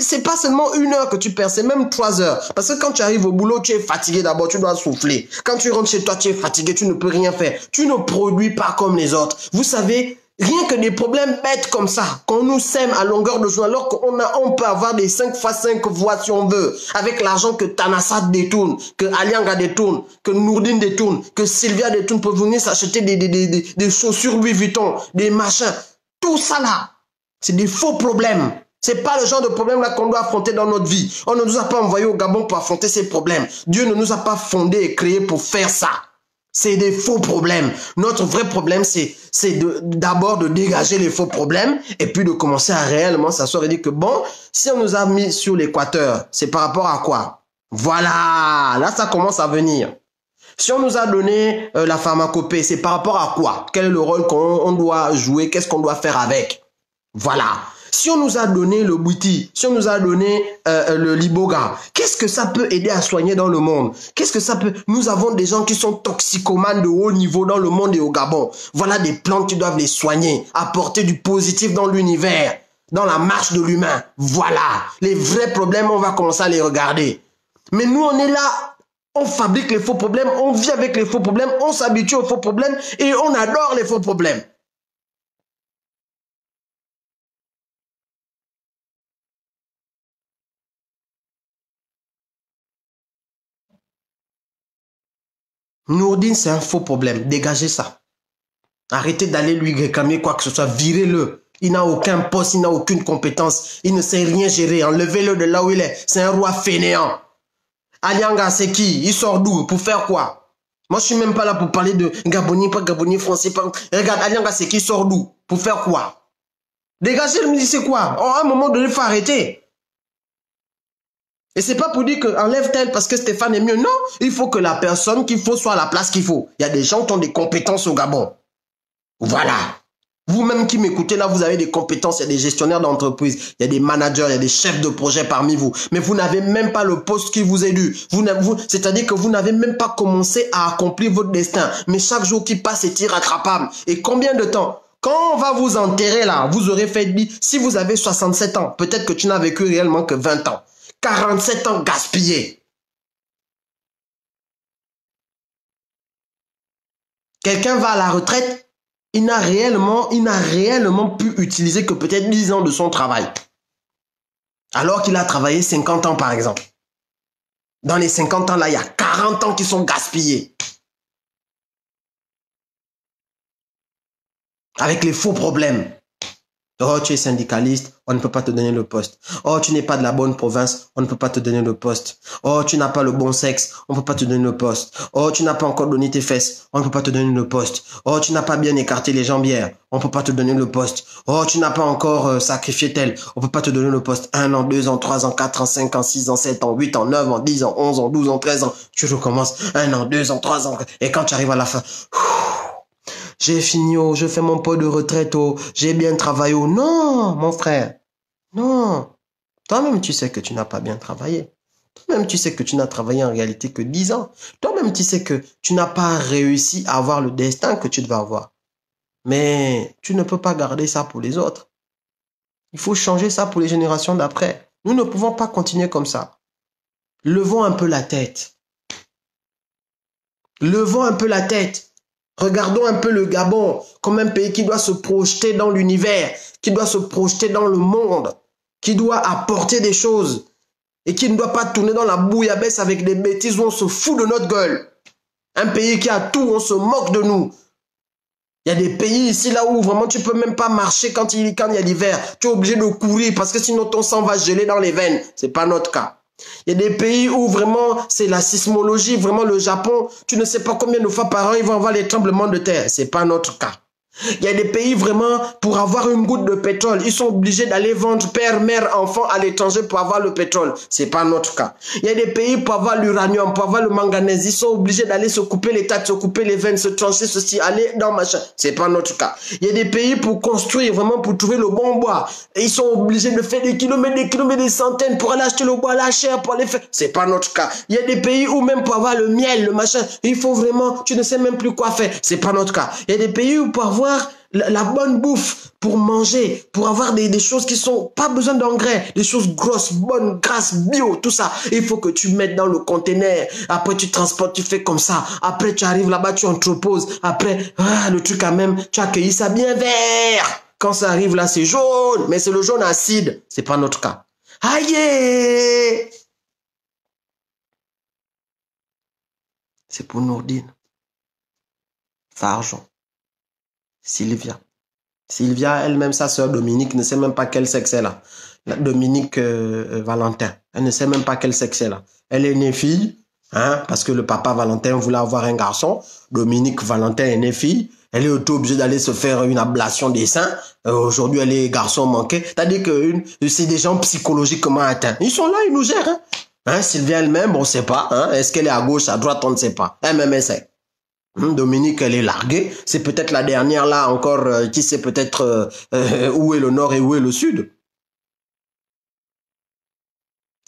c'est pas seulement 1 heure que tu perds, c'est même 3 heures. Parce que quand tu arrives au boulot, tu es fatigué d'abord, tu dois souffler. Quand tu rentres chez toi, tu es fatigué, tu ne peux rien faire. Tu ne produis pas comme les autres. Vous savez, Rien que des problèmes bêtes comme ça, qu'on nous sème à longueur de journée, alors qu'on peut avoir des 5x5 voix si on veut, avec l'argent que Tanassat détourne, que Alianga détourne, que Nourdine détourne, que Sylvia détourne pour venir s'acheter des chaussures Louis Vuitton, des machins. Tout ça là, c'est des faux problèmes. C'est pas le genre de problème là qu'on doit affronter dans notre vie. On ne nous a pas envoyé au Gabon pour affronter ces problèmes. Dieu ne nous a pas fondés et créés pour faire ça. C'est des faux problèmes. Notre vrai problème, c'est d'abord de dégager les faux problèmes et puis de commencer à réellement s'asseoir et dire que bon, si on nous a mis sur l'équateur, c'est par rapport à quoi? Voilà, là ça commence à venir. Si on nous a donné la pharmacopée, c'est par rapport à quoi? Quel est le rôle qu'on doit jouer? Qu'est-ce qu'on doit faire avec? Voilà. Si on nous a donné le Bouti, si on nous a donné le Liboga, qu'est-ce que ça peut aider à soigner dans le monde? Qu'est-ce que ça peut... Nous avons des gens qui sont toxicomanes de haut niveau dans le monde et au Gabon. Voilà des plantes qui doivent les soigner, apporter du positif dans l'univers, dans la marche de l'humain. Voilà. Les vrais problèmes, on va commencer à les regarder. Mais nous, on est là, on fabrique les faux problèmes, on vit avec les faux problèmes, on s'habitue aux faux problèmes et on adore les faux problèmes. Nourdine, c'est un faux problème. Dégagez ça. Arrêtez d'aller lui réclamer quoi que ce soit. Virez-le. Il n'a aucun poste, il n'a aucune compétence. Il ne sait rien gérer. Enlevez-le de là où il est. C'est un roi fainéant. Alianga, c'est qui? Il sort d'où? Pour faire quoi? Moi, je suis même pas là pour parler de Gabonais, pas Gabonais, français. Pas... Regarde, Alianga, c'est qui? Sort d'où? Pour faire quoi? Dégagez, me dit c'est quoi? Oh, à un moment donné, il faut arrêter. Et c'est pas pour dire que enlève tel parce que Stéphane est mieux. Non, il faut que la personne qu'il faut soit à la place qu'il faut. Il y a des gens qui ont des compétences au Gabon. Voilà. Vous-même qui m'écoutez là, vous avez des compétences. Il y a des gestionnaires d'entreprise, il y a des managers, il y a des chefs de projet parmi vous. Mais vous n'avez même pas le poste qui vous est dû. C'est-à-dire que vous n'avez même pas commencé à accomplir votre destin. Mais chaque jour qui passe est irrattrapable. Et combien de temps? Quand on va vous enterrer là, vous aurez fait, si vous avez 67 ans, peut-être que tu n'as vécu réellement que 20 ans. 47 ans gaspillés. Quelqu'un va à la retraite, il n'a réellement pu utiliser que peut-être 10 ans de son travail. Alors qu'il a travaillé 50 ans par exemple. Dans les 50 ans là, il y a 40 ans qui sont gaspillés. Avec les faux problèmes. Oh, tu es syndicaliste, on ne peut pas te donner le poste. Oh, tu n'es pas de la bonne province, on ne peut pas te donner le poste. Oh, tu n'as pas le bon sexe, on ne peut pas te donner le poste. Oh, tu n'as pas encore donné tes fesses, on ne peut pas te donner le poste. Oh, tu n'as pas bien écarté les jambières, on ne peut pas te donner le poste. Oh, tu n'as pas encore sacrifié tel, on ne peut pas te donner le poste. 1 an, 2 ans, 3 ans, 4 ans, 5 ans, 6 ans, 7 ans, 8 ans, 9 ans, 10 ans, 11 ans, 12 ans, 13 ans. Tu recommences 1 an, 2 ans, 3 ans. Et quand tu arrives à la fin... J'ai fini, oh, je fais mon pot de retraite, oh, j'ai bien travaillé, oh. Non, mon frère, non. Toi-même, tu sais que tu n'as pas bien travaillé. Toi-même, tu sais que tu n'as travaillé en réalité que 10 ans. Toi-même, tu sais que tu n'as pas réussi à avoir le destin que tu devais avoir. Mais tu ne peux pas garder ça pour les autres. Il faut changer ça pour les générations d'après. Nous ne pouvons pas continuer comme ça. Levons un peu la tête. Levons un peu la tête. Regardons un peu le Gabon comme un pays qui doit se projeter dans l'univers, qui doit se projeter dans le monde, qui doit apporter des choses et qui ne doit pas tourner dans la bouillabaisse avec des bêtises où on se fout de notre gueule. Un pays qui a tout, on se moque de nous. Il y a des pays ici là où vraiment tu peux même pas marcher quand il y a l'hiver. Tu es obligé de courir parce que sinon ton sang va geler dans les veines. C'est pas notre cas. Il y a des pays où vraiment c'est la sismologie, vraiment le Japon, tu ne sais pas combien de fois par an ils vont avoir les tremblements de terre. C'est pas notre cas. Il y a des pays vraiment, pour avoir une goutte de pétrole, ils sont obligés d'aller vendre père, mère, enfant à l'étranger pour avoir le pétrole. C'est pas notre cas. Il y a des pays pour avoir l'uranium, pour avoir le manganèse, ils sont obligés d'aller se couper les têtes, se couper les veines, se trancher ceci, aller dans machin. C'est pas notre cas. Il y a des pays pour construire, vraiment pour trouver le bon bois. Et ils sont obligés de faire des kilomètres, des centaines pour aller acheter le bois, la chair, pour aller faire. C'est pas notre cas. Il y a des pays où même pour avoir le miel, le machin, il faut vraiment, tu ne sais même plus quoi faire. C'est pas notre cas. Il y a des pays où pour avoir la bonne bouffe pour manger, pour avoir des choses qui sont pas besoin d'engrais, des choses grosses, bonnes, grasses, bio, tout ça. Il faut que tu mettes dans le conteneur. Après, tu transportes, tu fais comme ça. Après, tu arrives là-bas, tu entreposes. Après, le truc quand même, tu as cueilli ça bien vert. Quand ça arrive là, c'est jaune, mais c'est le jaune acide. C'est pas notre cas. Aïe! C'est pour Nourdine. Farjon. Sylvia. Sylvia, elle-même, sa sœur Dominique, ne sait même pas quel sexe elle a. Dominique Valentin. Elle ne sait même pas quel sexe elle a. Elle est née fille, hein, parce que le papa Valentin voulait avoir un garçon. Dominique Valentin est née fille. Elle est obligée d'aller se faire une ablation des seins. Aujourd'hui, elle est garçon manqué. C'est-à-dire que c'est des gens psychologiquement atteints. Ils sont là, ils nous gèrent. Hein, Sylvia elle-même, on ne sait pas. Hein, est-ce qu'elle est à gauche, à droite, on ne sait pas. Elle-même, elle sait. Dominique, elle est larguée. C'est peut-être la dernière là encore qui sait peut-être où est le nord et où est le sud.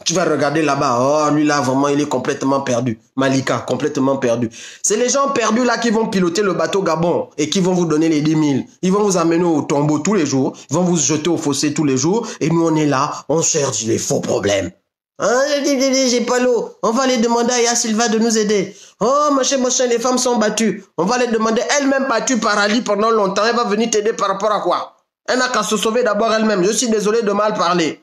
Tu vas regarder là-bas. Oh, lui là, vraiment, il est complètement perdu. Malika, complètement perdu. C'est les gens perdus là qui vont piloter le bateau Gabon et qui vont vous donner les 10 000. Ils vont vous amener au tombeau tous les jours. Ils vont vous jeter au fossé tous les jours. Et nous, on est là, on cherche les faux problèmes. Hein, j'ai pas l'eau. On va aller demander à Ya Silva de nous aider. Oh, machin, les femmes sont battues. On va les demander. Elle-même battue par Ali pendant longtemps. Elle va venir t'aider par rapport à quoi? Elle n'a qu'à se sauver d'abord elle-même. Je suis désolé de mal parler.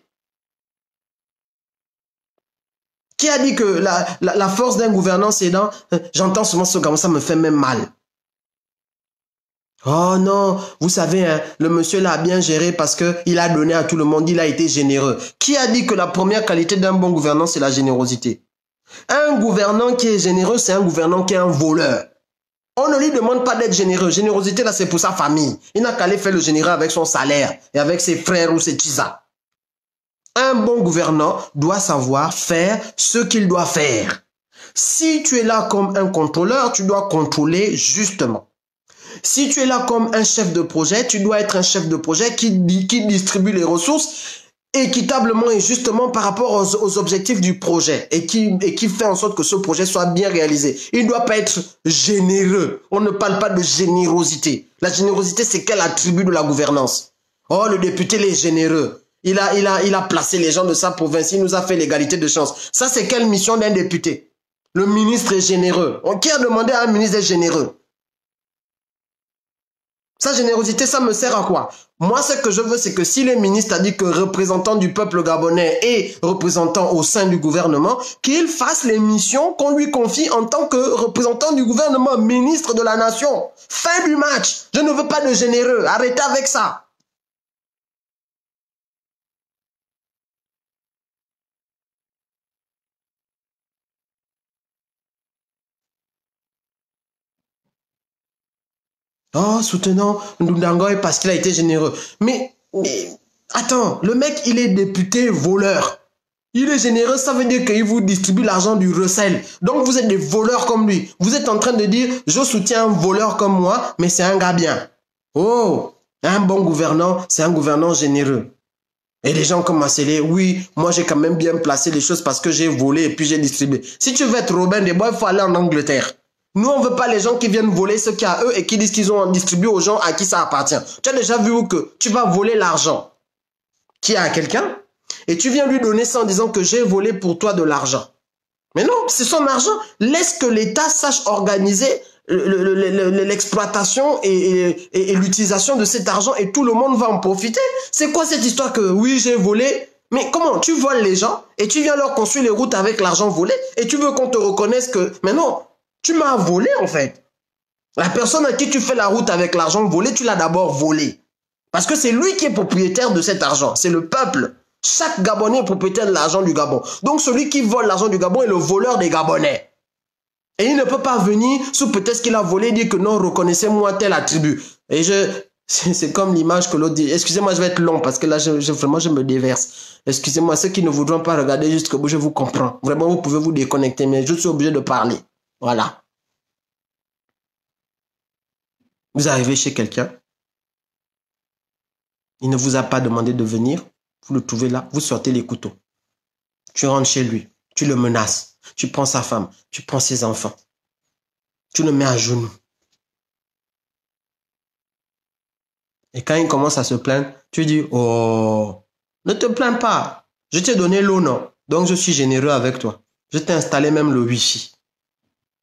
Qui a dit que la force d'un gouvernant, c'est dans... J'entends souvent ce comme ça me fait même mal. Oh non, vous savez, hein, le monsieur l'a bien géré parce qu'il a donné à tout le monde, il a été généreux. Qui a dit que la première qualité d'un bon gouvernant, c'est la générosité? Un gouvernant qui est généreux, c'est un gouvernant qui est un voleur. On ne lui demande pas d'être généreux. Générosité, là, c'est pour sa famille. Il n'a qu'à aller faire le généreux avec son salaire et avec ses frères ou ses tisas. Un bon gouvernant doit savoir faire ce qu'il doit faire. Si tu es là comme un contrôleur, tu dois contrôler justement. Si tu es là comme un chef de projet, tu dois être un chef de projet qui distribue les ressources équitablement et justement par rapport aux objectifs du projet et qui fait en sorte que ce projet soit bien réalisé. Il ne doit pas être généreux. On ne parle pas de générosité. La générosité, c'est quel attribut de la gouvernance? Oh, le député, il est généreux. Il a placé les gens de sa province. Il nous a fait l'égalité de chance. Ça, c'est quelle mission d'un député? Le ministre est généreux. Qui a demandé à un ministre d'être généreux? Sa générosité, ça me sert à quoi? Moi, ce que je veux, c'est que si le ministre a dit que représentant du peuple gabonais et représentant au sein du gouvernement, qu'il fasse les missions qu'on lui confie en tant que représentant du gouvernement, ministre de la nation. Fin du match. Je ne veux pas de généreux. Arrêtez avec ça. Oh, soutenant Ndundangoy parce qu'il a été généreux. Mais, attends, le mec, il est député voleur. Il est généreux, ça veut dire qu'il vous distribue l'argent du recel. Donc, vous êtes des voleurs comme lui. Vous êtes en train de dire, je soutiens un voleur comme moi, mais c'est un gars bien. Oh, un bon gouvernant, c'est un gouvernant généreux. Et les gens comme Massélé, oui, moi j'ai quand même bien placé les choses parce que j'ai volé et puis j'ai distribué. Si tu veux être Robin des Bois, il faut aller en Angleterre. Nous, on ne veut pas les gens qui viennent voler ce qu'il y a à eux et qui disent qu'ils ont distribué aux gens à qui ça appartient. Tu as déjà vu que tu vas voler l'argent qui est à quelqu'un et tu viens lui donner ça en disant que j'ai volé pour toi de l'argent. Mais non, c'est son argent. Laisse que l'État sache organiser l'exploitation et l'utilisation de cet argent et tout le monde va en profiter. C'est quoi cette histoire que oui, j'ai volé? Mais comment? Tu voles les gens et tu viens leur construire les routes avec l'argent volé et tu veux qu'on te reconnaisse que... Mais non, tu m'as volé en fait. La personne à qui tu fais la route avec l'argent volé, tu l'as d'abord volé. Parce que c'est lui qui est propriétaire de cet argent. C'est le peuple. Chaque Gabonais est propriétaire de l'argent du Gabon. Donc celui qui vole l'argent du Gabon est le voleur des Gabonais. Et il ne peut pas venir sous peut-être qu'il a volé et dire que non, reconnaissez-moi tel attribut. Et c'est comme l'image que l'autre dit. Excusez-moi, je vais être long parce que là, vraiment, je me déverse. Excusez-moi, ceux qui ne voudront pas regarder jusqu'au bout, je vous comprends. Vraiment, vous pouvez vous déconnecter, mais je suis obligé de parler. Voilà. Vous arrivez chez quelqu'un. Il ne vous a pas demandé de venir. Vous le trouvez là. Vous sortez les couteaux. Tu rentres chez lui. Tu le menaces. Tu prends sa femme. Tu prends ses enfants. Tu le mets à genoux. Et quand ils commencent à se plaindre, tu dis, oh, ne te plains pas. Je t'ai donné l'eau, non? Donc, je suis généreux avec toi. Je t'ai installé même le Wi-Fi.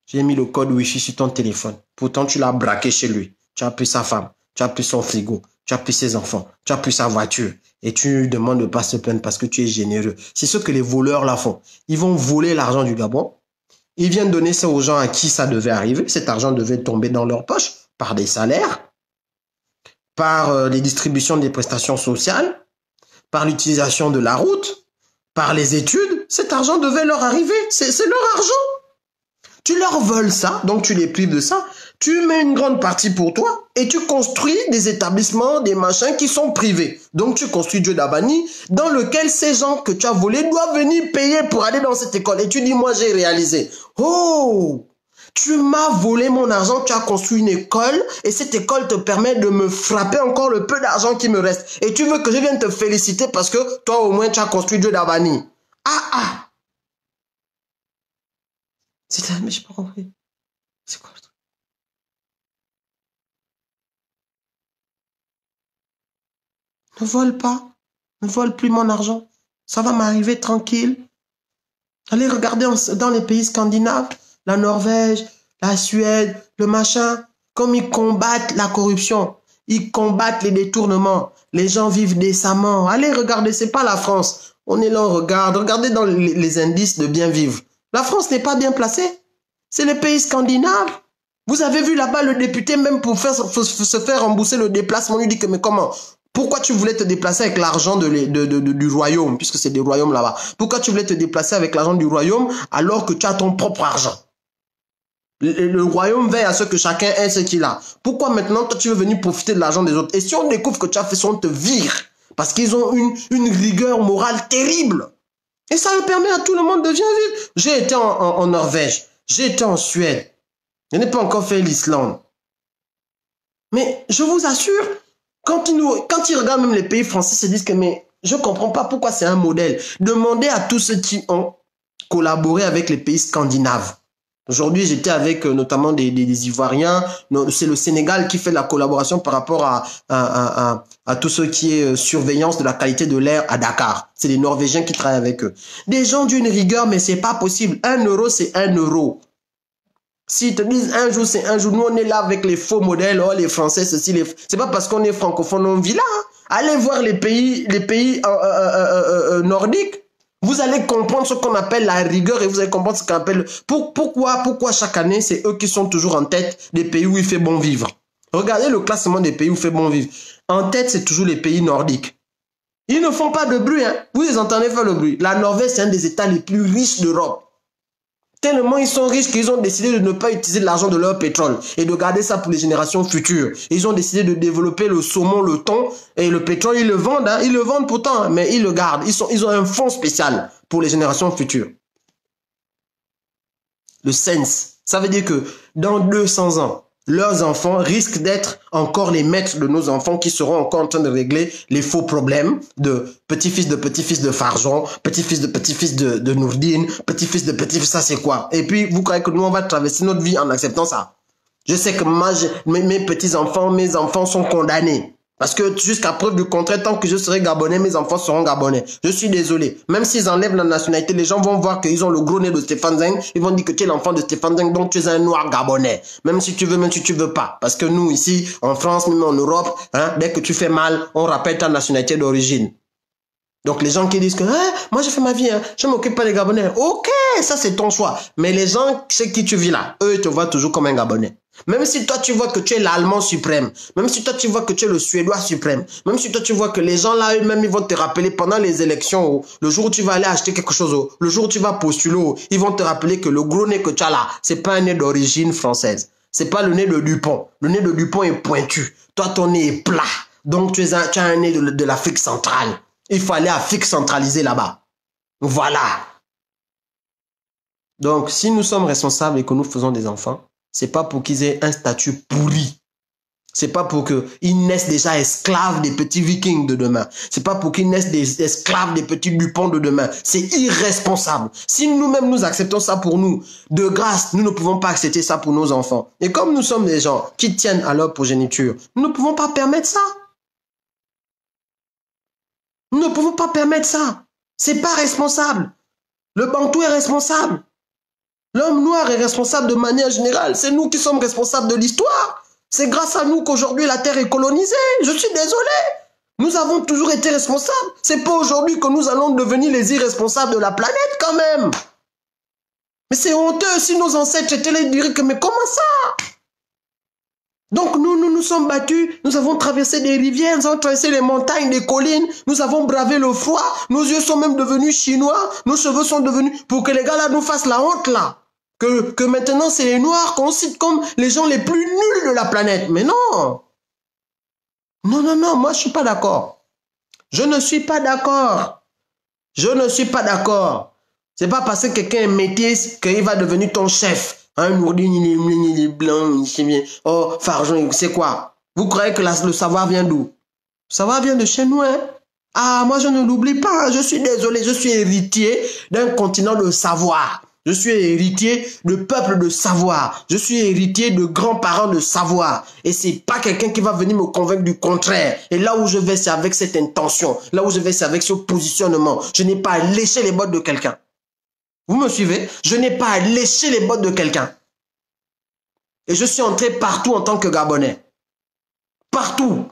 J'ai mis le code Wi-Fi sur ton téléphone. Pourtant, tu l'as braqué chez lui. Tu as pris sa femme. Tu as pris son frigo. Tu as pris ses enfants. Tu as pris sa voiture. Et tu lui demandes de ne pas se plaindre parce que tu es généreux. C'est ce que les voleurs là font. Ils vont voler l'argent du Gabon. Ils viennent donner ça aux gens à qui ça devait arriver. Cet argent devait tomber dans leur poche par des salaires, par les distributions des prestations sociales, par l'utilisation de la route, par les études. Cet argent devait leur arriver. C'est leur argent. Tu leur voles ça, donc tu les prives de ça. Tu mets une grande partie pour toi et tu construis des établissements, des machins qui sont privés. Donc tu construis Dieu d'Abani dans lequel ces gens que tu as volés doivent venir payer pour aller dans cette école. Et tu dis, moi j'ai réalisé. Oh, tu m'as volé mon argent, tu as construit une école et cette école te permet de me frapper encore le peu d'argent qui me reste. Et tu veux que je vienne te féliciter parce que toi au moins tu as construit Dieu d'Abani. Ah. Mais j'ai pas compris. C'est quoi le truc? Ne vole pas. Ne vole plus mon argent. Ça va m'arriver tranquille. Allez regarder dans les pays scandinaves, la Norvège, la Suède, le machin, comme ils combattent la corruption. Ils combattent les détournements. Les gens vivent décemment. Allez regarder, c'est pas la France. On est là, on regarde. Regardez dans les indices de bien vivre. La France n'est pas bien placée. C'est les pays scandinaves. Vous avez vu là-bas le député, même pour se faire rembourser le déplacement, lui dit que mais comment? Pourquoi tu voulais te déplacer avec l'argent du royaume, puisque c'est des royaumes là-bas? Pourquoi tu voulais te déplacer avec l'argent du royaume alors que tu as ton propre argent? Le royaume veille à ce que chacun ait ce qu'il a. Pourquoi maintenant toi tu veux venir profiter de l'argent des autres? Et si on découvre que tu as fait ça, on te vire. Parce qu'ils ont une rigueur morale terrible. Et ça permet à tout le monde de bien vivre. J'ai été en Norvège. J'ai été en Suède. Je n'ai pas encore fait l'Islande. Mais je vous assure, quand ils regardent même les pays français, ils se disent que mais je ne comprends pas pourquoi c'est un modèle. Demandez à tous ceux qui ont collaboré avec les pays scandinaves. Aujourd'hui, j'étais avec notamment des Ivoiriens. C'est le Sénégal qui fait la collaboration par rapport à tout ce qui est surveillance de la qualité de l'air à Dakar. C'est les Norvégiens qui travaillent avec eux. Des gens d'une rigueur, mais c'est pas possible. 1 euro, c'est 1 euro. S'ils te disent un jour, c'est un jour. Nous, on est là avec les faux modèles. Oh, les Français, ceci, c'est pas parce qu'on est francophone, on vit là. Hein. Allez voir les pays nordiques. Vous allez comprendre ce qu'on appelle la rigueur et vous allez comprendre ce qu'on appelle... Pourquoi chaque année, c'est eux qui sont toujours en tête des pays où il fait bon vivre. Regardez le classement des pays où il fait bon vivre. En tête, c'est toujours les pays nordiques. Ils ne font pas de bruit. Hein. Vous les entendez faire le bruit. La Norvège, c'est un des États les plus riches d'Europe. Tellement ils sont riches qu'ils ont décidé de ne pas utiliser l'argent de leur pétrole et de garder ça pour les générations futures. Ils ont décidé de développer le saumon, le thon et le pétrole. Ils le vendent, hein. Ils le vendent pourtant, mais ils le gardent. Ils ont un fonds spécial pour les générations futures. Le SENS, ça veut dire que dans 200 ans, leurs enfants risquent d'être encore les maîtres de nos enfants qui seront encore en train de régler les faux problèmes de petit-fils de Farjon, petit-fils de Nourdine, petit-fils de petit-fils, ça c'est quoi? Et puis, vous croyez que nous, on va traverser notre vie en acceptant ça? Je sais que moi, mes petits-enfants, mes enfants sont condamnés. Parce que jusqu'à preuve du contraire, tant que je serai gabonais, mes enfants seront gabonais. Je suis désolé. Même s'ils enlèvent la nationalité, les gens vont voir qu'ils ont le gros nez de Stéphane Zeng. Ils vont dire que tu es l'enfant de Stéphane Zeng, donc tu es un noir gabonais. Même si tu veux, même si tu veux pas. Parce que nous, ici, en France, même en Europe, hein, dès que tu fais mal, on rappelle ta nationalité d'origine. Donc les gens qui disent que moi j'ai fait ma vie, hein, je ne m'occupe pas des Gabonais. Ok, ça c'est ton choix. Mais les gens chez qui tu vis là, eux ils te voient toujours comme un Gabonais. Même si toi tu vois que tu es l'Allemand suprême, même si toi tu vois que tu es le Suédois suprême, même si toi tu vois que les gens là eux-mêmes ils vont te rappeler pendant les élections, le jour où tu vas aller acheter quelque chose, le jour où tu vas postuler, ils vont te rappeler que le gros nez que tu as là, c'est pas un nez d'origine française. C'est pas le nez de Dupont. Le nez de Dupont est pointu. Toi ton nez est plat. Donc tu as un nez de l'Afrique centrale. Il faut aller à Afrique centralisée là-bas. Voilà. Donc, si nous sommes responsables et que nous faisons des enfants, c'est pas pour qu'ils aient un statut pourri. C'est pas pour qu'ils naissent déjà esclaves des petits vikings de demain. C'est pas pour qu'ils naissent des esclaves des petits Dupont de demain. C'est irresponsable. Si nous-mêmes nous acceptons ça pour nous, de grâce, nous ne pouvons pas accepter ça pour nos enfants. Et comme nous sommes des gens qui tiennent à leur progéniture, nous ne pouvons pas permettre ça. Nous ne pouvons pas permettre ça. C'est pas responsable. Le Bantou est responsable. L'homme noir est responsable de manière générale. C'est nous qui sommes responsables de l'histoire. C'est grâce à nous qu'aujourd'hui la terre est colonisée. Je suis désolé. Nous avons toujours été responsables. C'est pas aujourd'hui que nous allons devenir les irresponsables de la planète quand même. Mais c'est honteux si nos ancêtres étaient là, ils diraient que mais comment ça? Donc nous sommes battus, nous avons traversé des rivières, nous avons traversé les montagnes, les collines, nous avons bravé le froid, nos yeux sont même devenus chinois, nos cheveux sont devenus, pour que les gars là nous fassent la honte là. Que maintenant c'est les noirs qu'on cite comme les gens les plus nuls de la planète. Mais non. Non, moi je suis pas d'accord. Je ne suis pas d'accord. Je ne suis pas d'accord. C'est pas parce que quelqu'un est métis qu'il va devenir ton chef. Hein, il est blanc, il bien. Oh, Farjon, c'est quoi? Vous croyez que le savoir vient d'où? Le savoir vient de chez nous, hein? Ah, moi je ne l'oublie pas. Je suis désolé, je suis héritier d'un continent de savoir. Je suis héritier de peuple de savoir. Je suis héritier de grands-parents de savoir. Et c'est pas quelqu'un qui va venir me convaincre du contraire. Et là où je vais, c'est avec cette intention. Là où je vais, c'est avec ce positionnement. Je n'ai pas à lécher les bottes de quelqu'un. Vous me suivez? Je n'ai pas à lécher les bottes de quelqu'un. Et je suis entré partout en tant que Gabonais. Partout.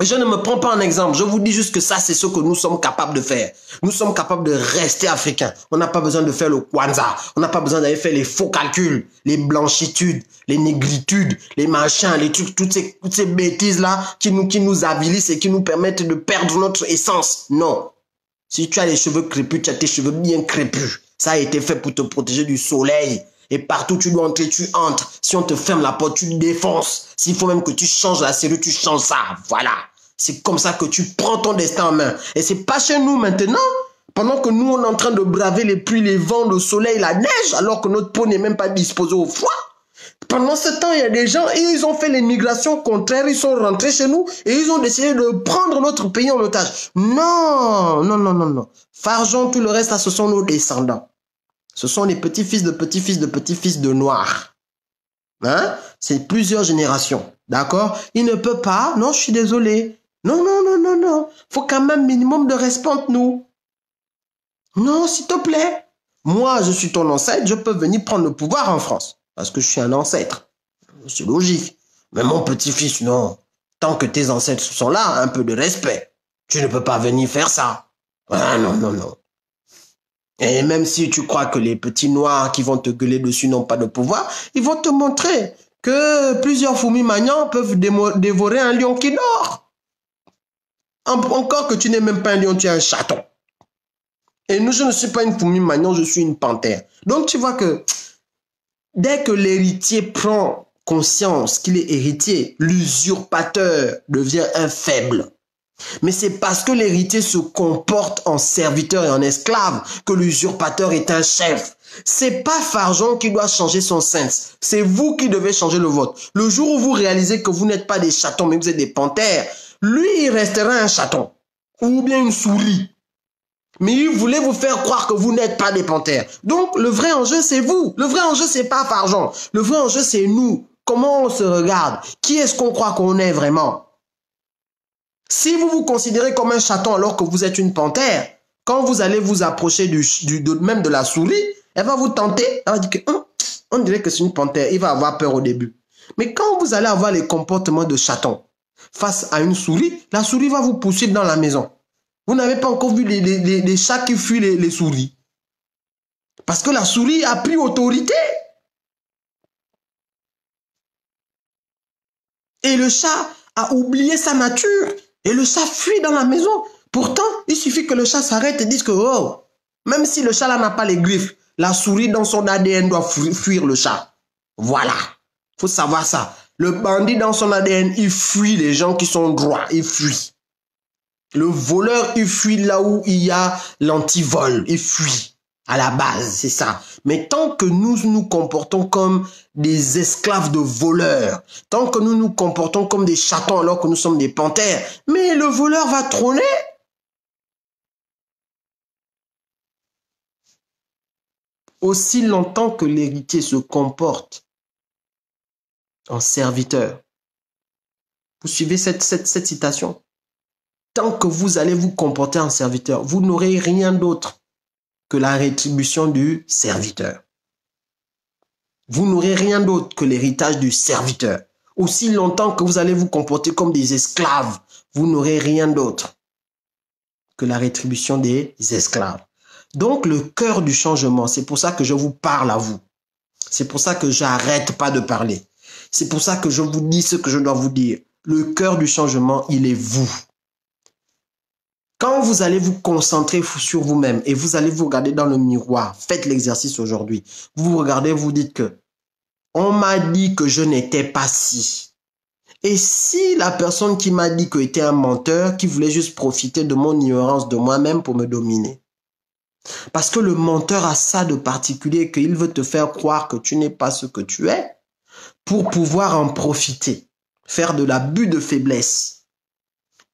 Et je ne me prends pas en exemple. Je vous dis juste que ça, c'est ce que nous sommes capables de faire. Nous sommes capables de rester africains. On n'a pas besoin de faire le Kwanzaa. On n'a pas besoin d'aller faire les faux calculs, les blanchitudes, les négritudes, les machins, les trucs, toutes ces bêtises-là qui nous avilissent et qui nous permettent de perdre notre essence. Non. Si tu as les cheveux crépus, tu as tes cheveux bien crépus. Ça a été fait pour te protéger du soleil. Et partout tu dois entrer, tu entres. Si on te ferme la porte, tu défonces. S'il faut même que tu changes la serrure, tu changes ça. Voilà. C'est comme ça que tu prends ton destin en main. Et c'est pas chez nous maintenant. Pendant que nous, on est en train de braver les pluies, les vents, le soleil, la neige, alors que notre peau n'est même pas disposée au froid. Pendant ce temps, il y a des gens, et ils ont fait les migrations contraires, ils sont rentrés chez nous, et ils ont décidé de prendre notre pays en otage. Non. Farjon, tout le reste, là, ce sont nos descendants. Ce sont les petits-fils de petits-fils de petits-fils de Noirs. Hein? C'est plusieurs générations. D'accord? Il ne peut pas. Non, je suis désolé. Non. Faut quand même minimum de respect entre nous. Non, s'il te plaît. Moi, je suis ton ancêtre. Je peux venir prendre le pouvoir en France. Parce que je suis un ancêtre. C'est logique. Mais mon petit-fils, non. Tant que tes ancêtres sont là, un peu de respect. Tu ne peux pas venir faire ça. Ah, non. Et même si tu crois que les petits noirs qui vont te gueuler dessus n'ont pas de pouvoir, ils vont te montrer que plusieurs fourmis magnans peuvent dévorer un lion qui dort. Encore que tu n'es même pas un lion, tu es un chaton. Et nous, je ne suis pas une fourmi magnon, je suis une panthère. Donc tu vois que dès que l'héritier prend conscience qu'il est héritier, l'usurpateur devient un faible. Mais c'est parce que l'héritier se comporte en serviteur et en esclave que l'usurpateur est un chef. C'est pas Farjon qui doit changer son sens. C'est vous qui devez changer le vôtre. Le jour où vous réalisez que vous n'êtes pas des chatons, mais vous êtes des panthères, lui, il restera un chaton. Ou bien une souris. Mais il voulait vous faire croire que vous n'êtes pas des panthères. Donc, le vrai enjeu, c'est vous. Le vrai enjeu, c'est pas Farjon. Le vrai enjeu, c'est nous. Comment on se regarde? Qui est-ce qu'on croit qu'on est vraiment? Si vous vous considérez comme un chaton alors que vous êtes une panthère, quand vous allez vous approcher même de la souris, elle va vous tenter, elle va dire que on dirait que c'est une panthère, il va avoir peur au début. Mais quand vous allez avoir les comportements de chaton face à une souris, la souris va vous pousser dans la maison. Vous n'avez pas encore vu les chats qui fuient les souris. Parce que la souris a pris autorité. Et le chat a oublié sa nature. Et le chat fuit dans la maison. Pourtant, il suffit que le chat s'arrête et dise que, oh, même si le chat là n'a pas les griffes, la souris dans son ADN doit fuir le chat. Voilà. Faut savoir ça. Le bandit dans son ADN, il fuit les gens qui sont droits. Il fuit. Le voleur, il fuit là où il y a l'antivol. Il fuit. À la base, c'est ça. Mais tant que nous nous comportons comme des esclaves de voleurs, tant que nous nous comportons comme des chatons alors que nous sommes des panthères, mais le voleur va trôner. Aussi longtemps que l'héritier se comporte en serviteur. Vous suivez cette citation? tant que vous allez vous comporter en serviteur, vous n'aurez rien d'autre que la rétribution du serviteur. Vous n'aurez rien d'autre que l'héritage du serviteur. Aussi longtemps que vous allez vous comporter comme des esclaves, vous n'aurez rien d'autre que la rétribution des esclaves. Donc, le cœur du changement, c'est pour ça que je vous parle à vous. C'est pour ça que j'arrête pas de parler. C'est pour ça que je vous dis ce que je dois vous dire. Le cœur du changement, il est vous. Quand vous allez vous concentrer sur vous-même et vous allez vous regarder dans le miroir, faites l'exercice aujourd'hui. Vous vous regardez, vous dites que on m'a dit que je n'étais pas si. Et si la personne qui m'a dit que était un menteur, qui voulait juste profiter de mon ignorance de moi-même pour me dominer? Parce que le menteur a ça de particulier, qu'il veut te faire croire que tu n'es pas ce que tu es pour pouvoir en profiter, faire de l'abus de faiblesse.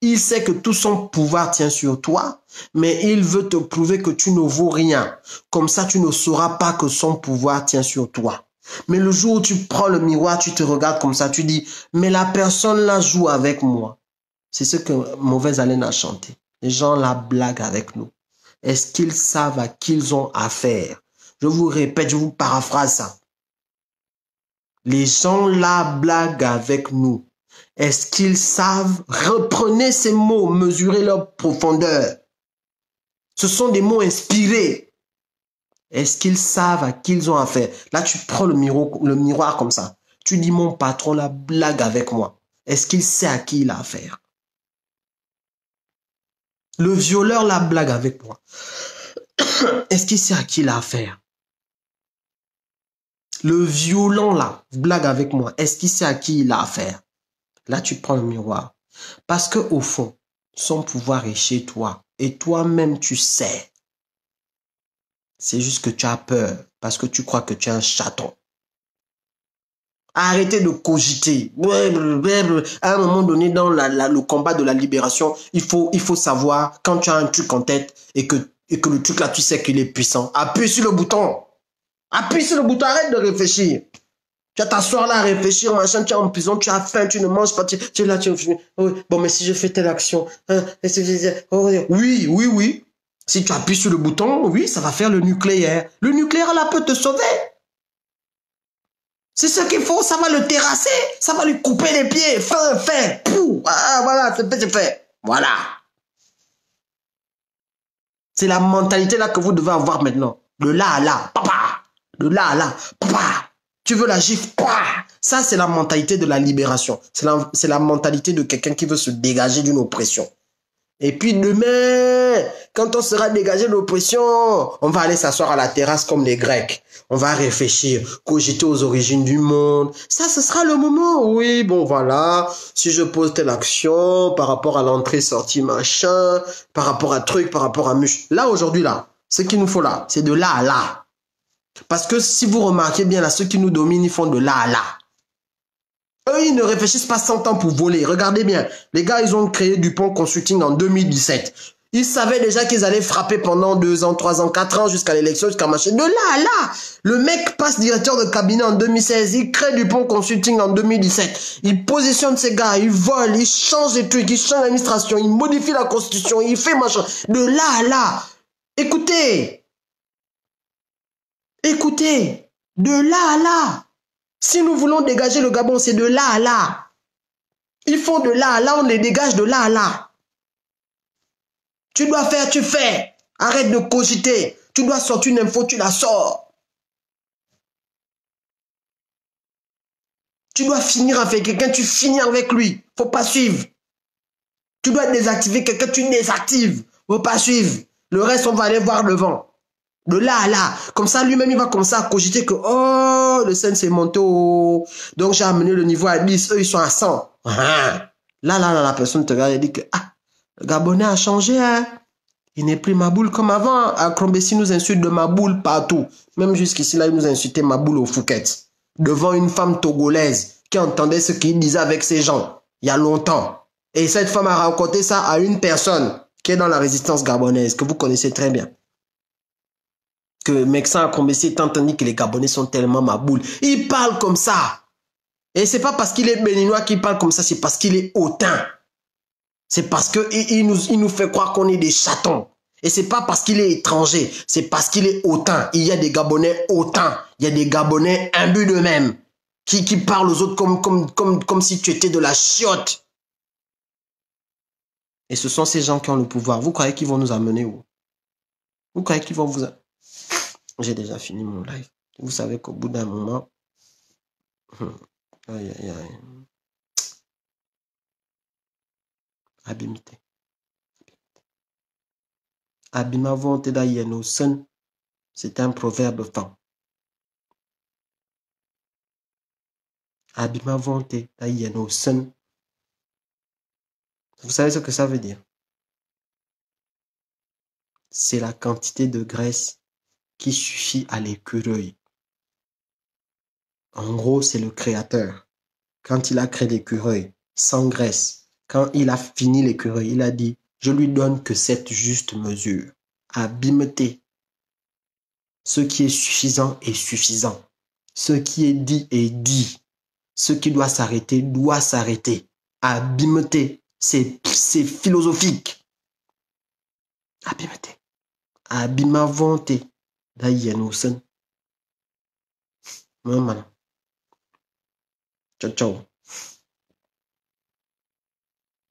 Il sait que tout son pouvoir tient sur toi, mais il veut te prouver que tu ne vaux rien. Comme ça, tu ne sauras pas que son pouvoir tient sur toi. Mais le jour où tu prends le miroir, tu te regardes comme ça, tu dis, mais la personne là joue avec moi. C'est ce que Mauvaise Haleine a chanté. Les gens la blaguent avec nous. Est-ce qu'ils savent à qui ils ont affaire? Je vous répète, je vous paraphrase ça. Les gens là blaguent avec nous. Est-ce qu'ils savent? Reprenez ces mots, mesurez leur profondeur. Ce sont des mots inspirés. Est-ce qu'ils savent à qui ils ont affaire? Là, tu prends le miroir comme ça. Tu dis, mon patron la blague avec moi. Est-ce qu'il sait à qui il a affaire? Le violeur la blague avec moi. Est-ce qu'il sait à qui il a affaire? Le violent là blague avec moi. Est-ce qu'il sait à qui il a affaire? Là, tu prends le miroir. Parce que au fond, son pouvoir est chez toi. Et toi-même, tu sais. C'est juste que tu as peur. Parce que tu crois que tu es un chaton. Arrêtez de cogiter. À un moment donné, dans le combat de la libération, il faut savoir, quand tu as un truc en tête et que le truc là, tu sais qu'il est puissant, appuie sur le bouton. Appuie sur le bouton, arrête de réfléchir. Tu vas t'asseoir là à réfléchir, machin, tu es en prison, tu as faim, tu ne manges pas, tu es là, bon, mais si je fais telle action, hein, oui. Si tu appuies sur le bouton, oui, ça va faire le nucléaire. Le nucléaire là peut te sauver. C'est ce qu'il faut, ça va le terrasser, ça va lui couper les pieds, fait, pou, ah, voilà, c'est fait, voilà. C'est la mentalité là que vous devez avoir maintenant. De là à là, papa, de là à là, papa. Tu veux la gifle, papa. Ça, c'est la mentalité de la libération. C'est la mentalité de quelqu'un qui veut se dégager d'une oppression. Et puis demain, quand on sera dégagé de l'oppression, on va aller s'asseoir à la terrasse comme les Grecs. On va réfléchir, cogiter aux origines du monde. Ça, ce sera le moment. Oui, bon, voilà. Si je pose telle action par rapport à l'entrée-sortie, machin, par rapport à truc, par rapport à muche. Là, aujourd'hui, là, ce qu'il nous faut là, c'est de là à là. Parce que si vous remarquez bien, là, ceux qui nous dominent, ils font de là à là. Eux, ils ne réfléchissent pas 100 ans pour voler. Regardez bien. Les gars, ils ont créé Dupont Consulting en 2017. Ils savaient déjà qu'ils allaient frapper pendant 2 ans, 3 ans, 4 ans jusqu'à l'élection, jusqu'à machin. De là à là, le mec passe directeur de cabinet en 2016. Il crée Dupont Consulting en 2017. Il positionne ses gars, il vole, il change les trucs, il change l'administration, il modifie la constitution, il fait machin. De là à là. Écoutez. Écoutez. De là à là. Si nous voulons dégager le Gabon, c'est de là à là. Il faut de là à là, on les dégage de là à là. Tu dois faire, tu fais. Arrête de cogiter. Tu dois sortir une info, tu la sors. Tu dois finir avec quelqu'un, tu finis avec lui. Faut pas suivre. Tu dois désactiver quelqu'un, tu désactives. Faut pas suivre. Le reste, on va aller voir devant. De là à là. Comme ça, lui-même, il va commencer à cogiter que, oh, le scène s'est monté au... Donc, j'ai amené le niveau à 10. Eux, ils sont à 100. Là, la personne te regarde et dit que, ah, le Gabonais a changé, hein. Il n'est plus Maboule comme avant. Akrombessi nous insulte de Maboule partout. Même jusqu'ici, là, il nous a insulté Maboule au Phuket. Devant une femme togolaise qui entendait ce qu'il disait avec ses gens. Il y a longtemps. Et cette femme a raconté ça à une personne qui est dans la résistance gabonaise, que vous connaissez très bien. Que Meksan Akrombessi est entendu que les Gabonais sont tellement Maboule. Il parle comme ça. Et c'est pas parce qu'il est béninois qu'il parle comme ça, c'est parce qu'il est hautain. C'est parce qu'il nous fait croire qu'on est des chatons. Et c'est pas parce qu'il est étranger, c'est parce qu'il est hautain. Il y a des Gabonais hautains, il y a des Gabonais imbus d'eux-mêmes, qui parlent aux autres comme si tu étais de la chiotte. Et ce sont ces gens qui ont le pouvoir. Vous croyez qu'ils vont nous amener où? Vous croyez qu'ils vont vous... J'ai déjà fini mon live. Vous savez qu'au bout d'un moment... Aïe, aïe, aïe. Abimité. Abima vonte da yeno sen. C'est un proverbe fan. Abima vonte da yeno sen. Vous savez ce que ça veut dire? C'est la quantité de graisse qui suffit à l'écureuil. En gros, c'est le créateur. Quand il a créé l'écureuil, sans graisse, quand il a fini l'écureuil, il a dit, je lui donne que cette juste mesure. Abimete. Ce qui est suffisant est suffisant. Ce qui est dit est dit. Ce qui doit s'arrêter doit s'arrêter. Abimete. C'est philosophique. Abimete. Abima vonte. Dayenosen. Maman. Ciao, ciao.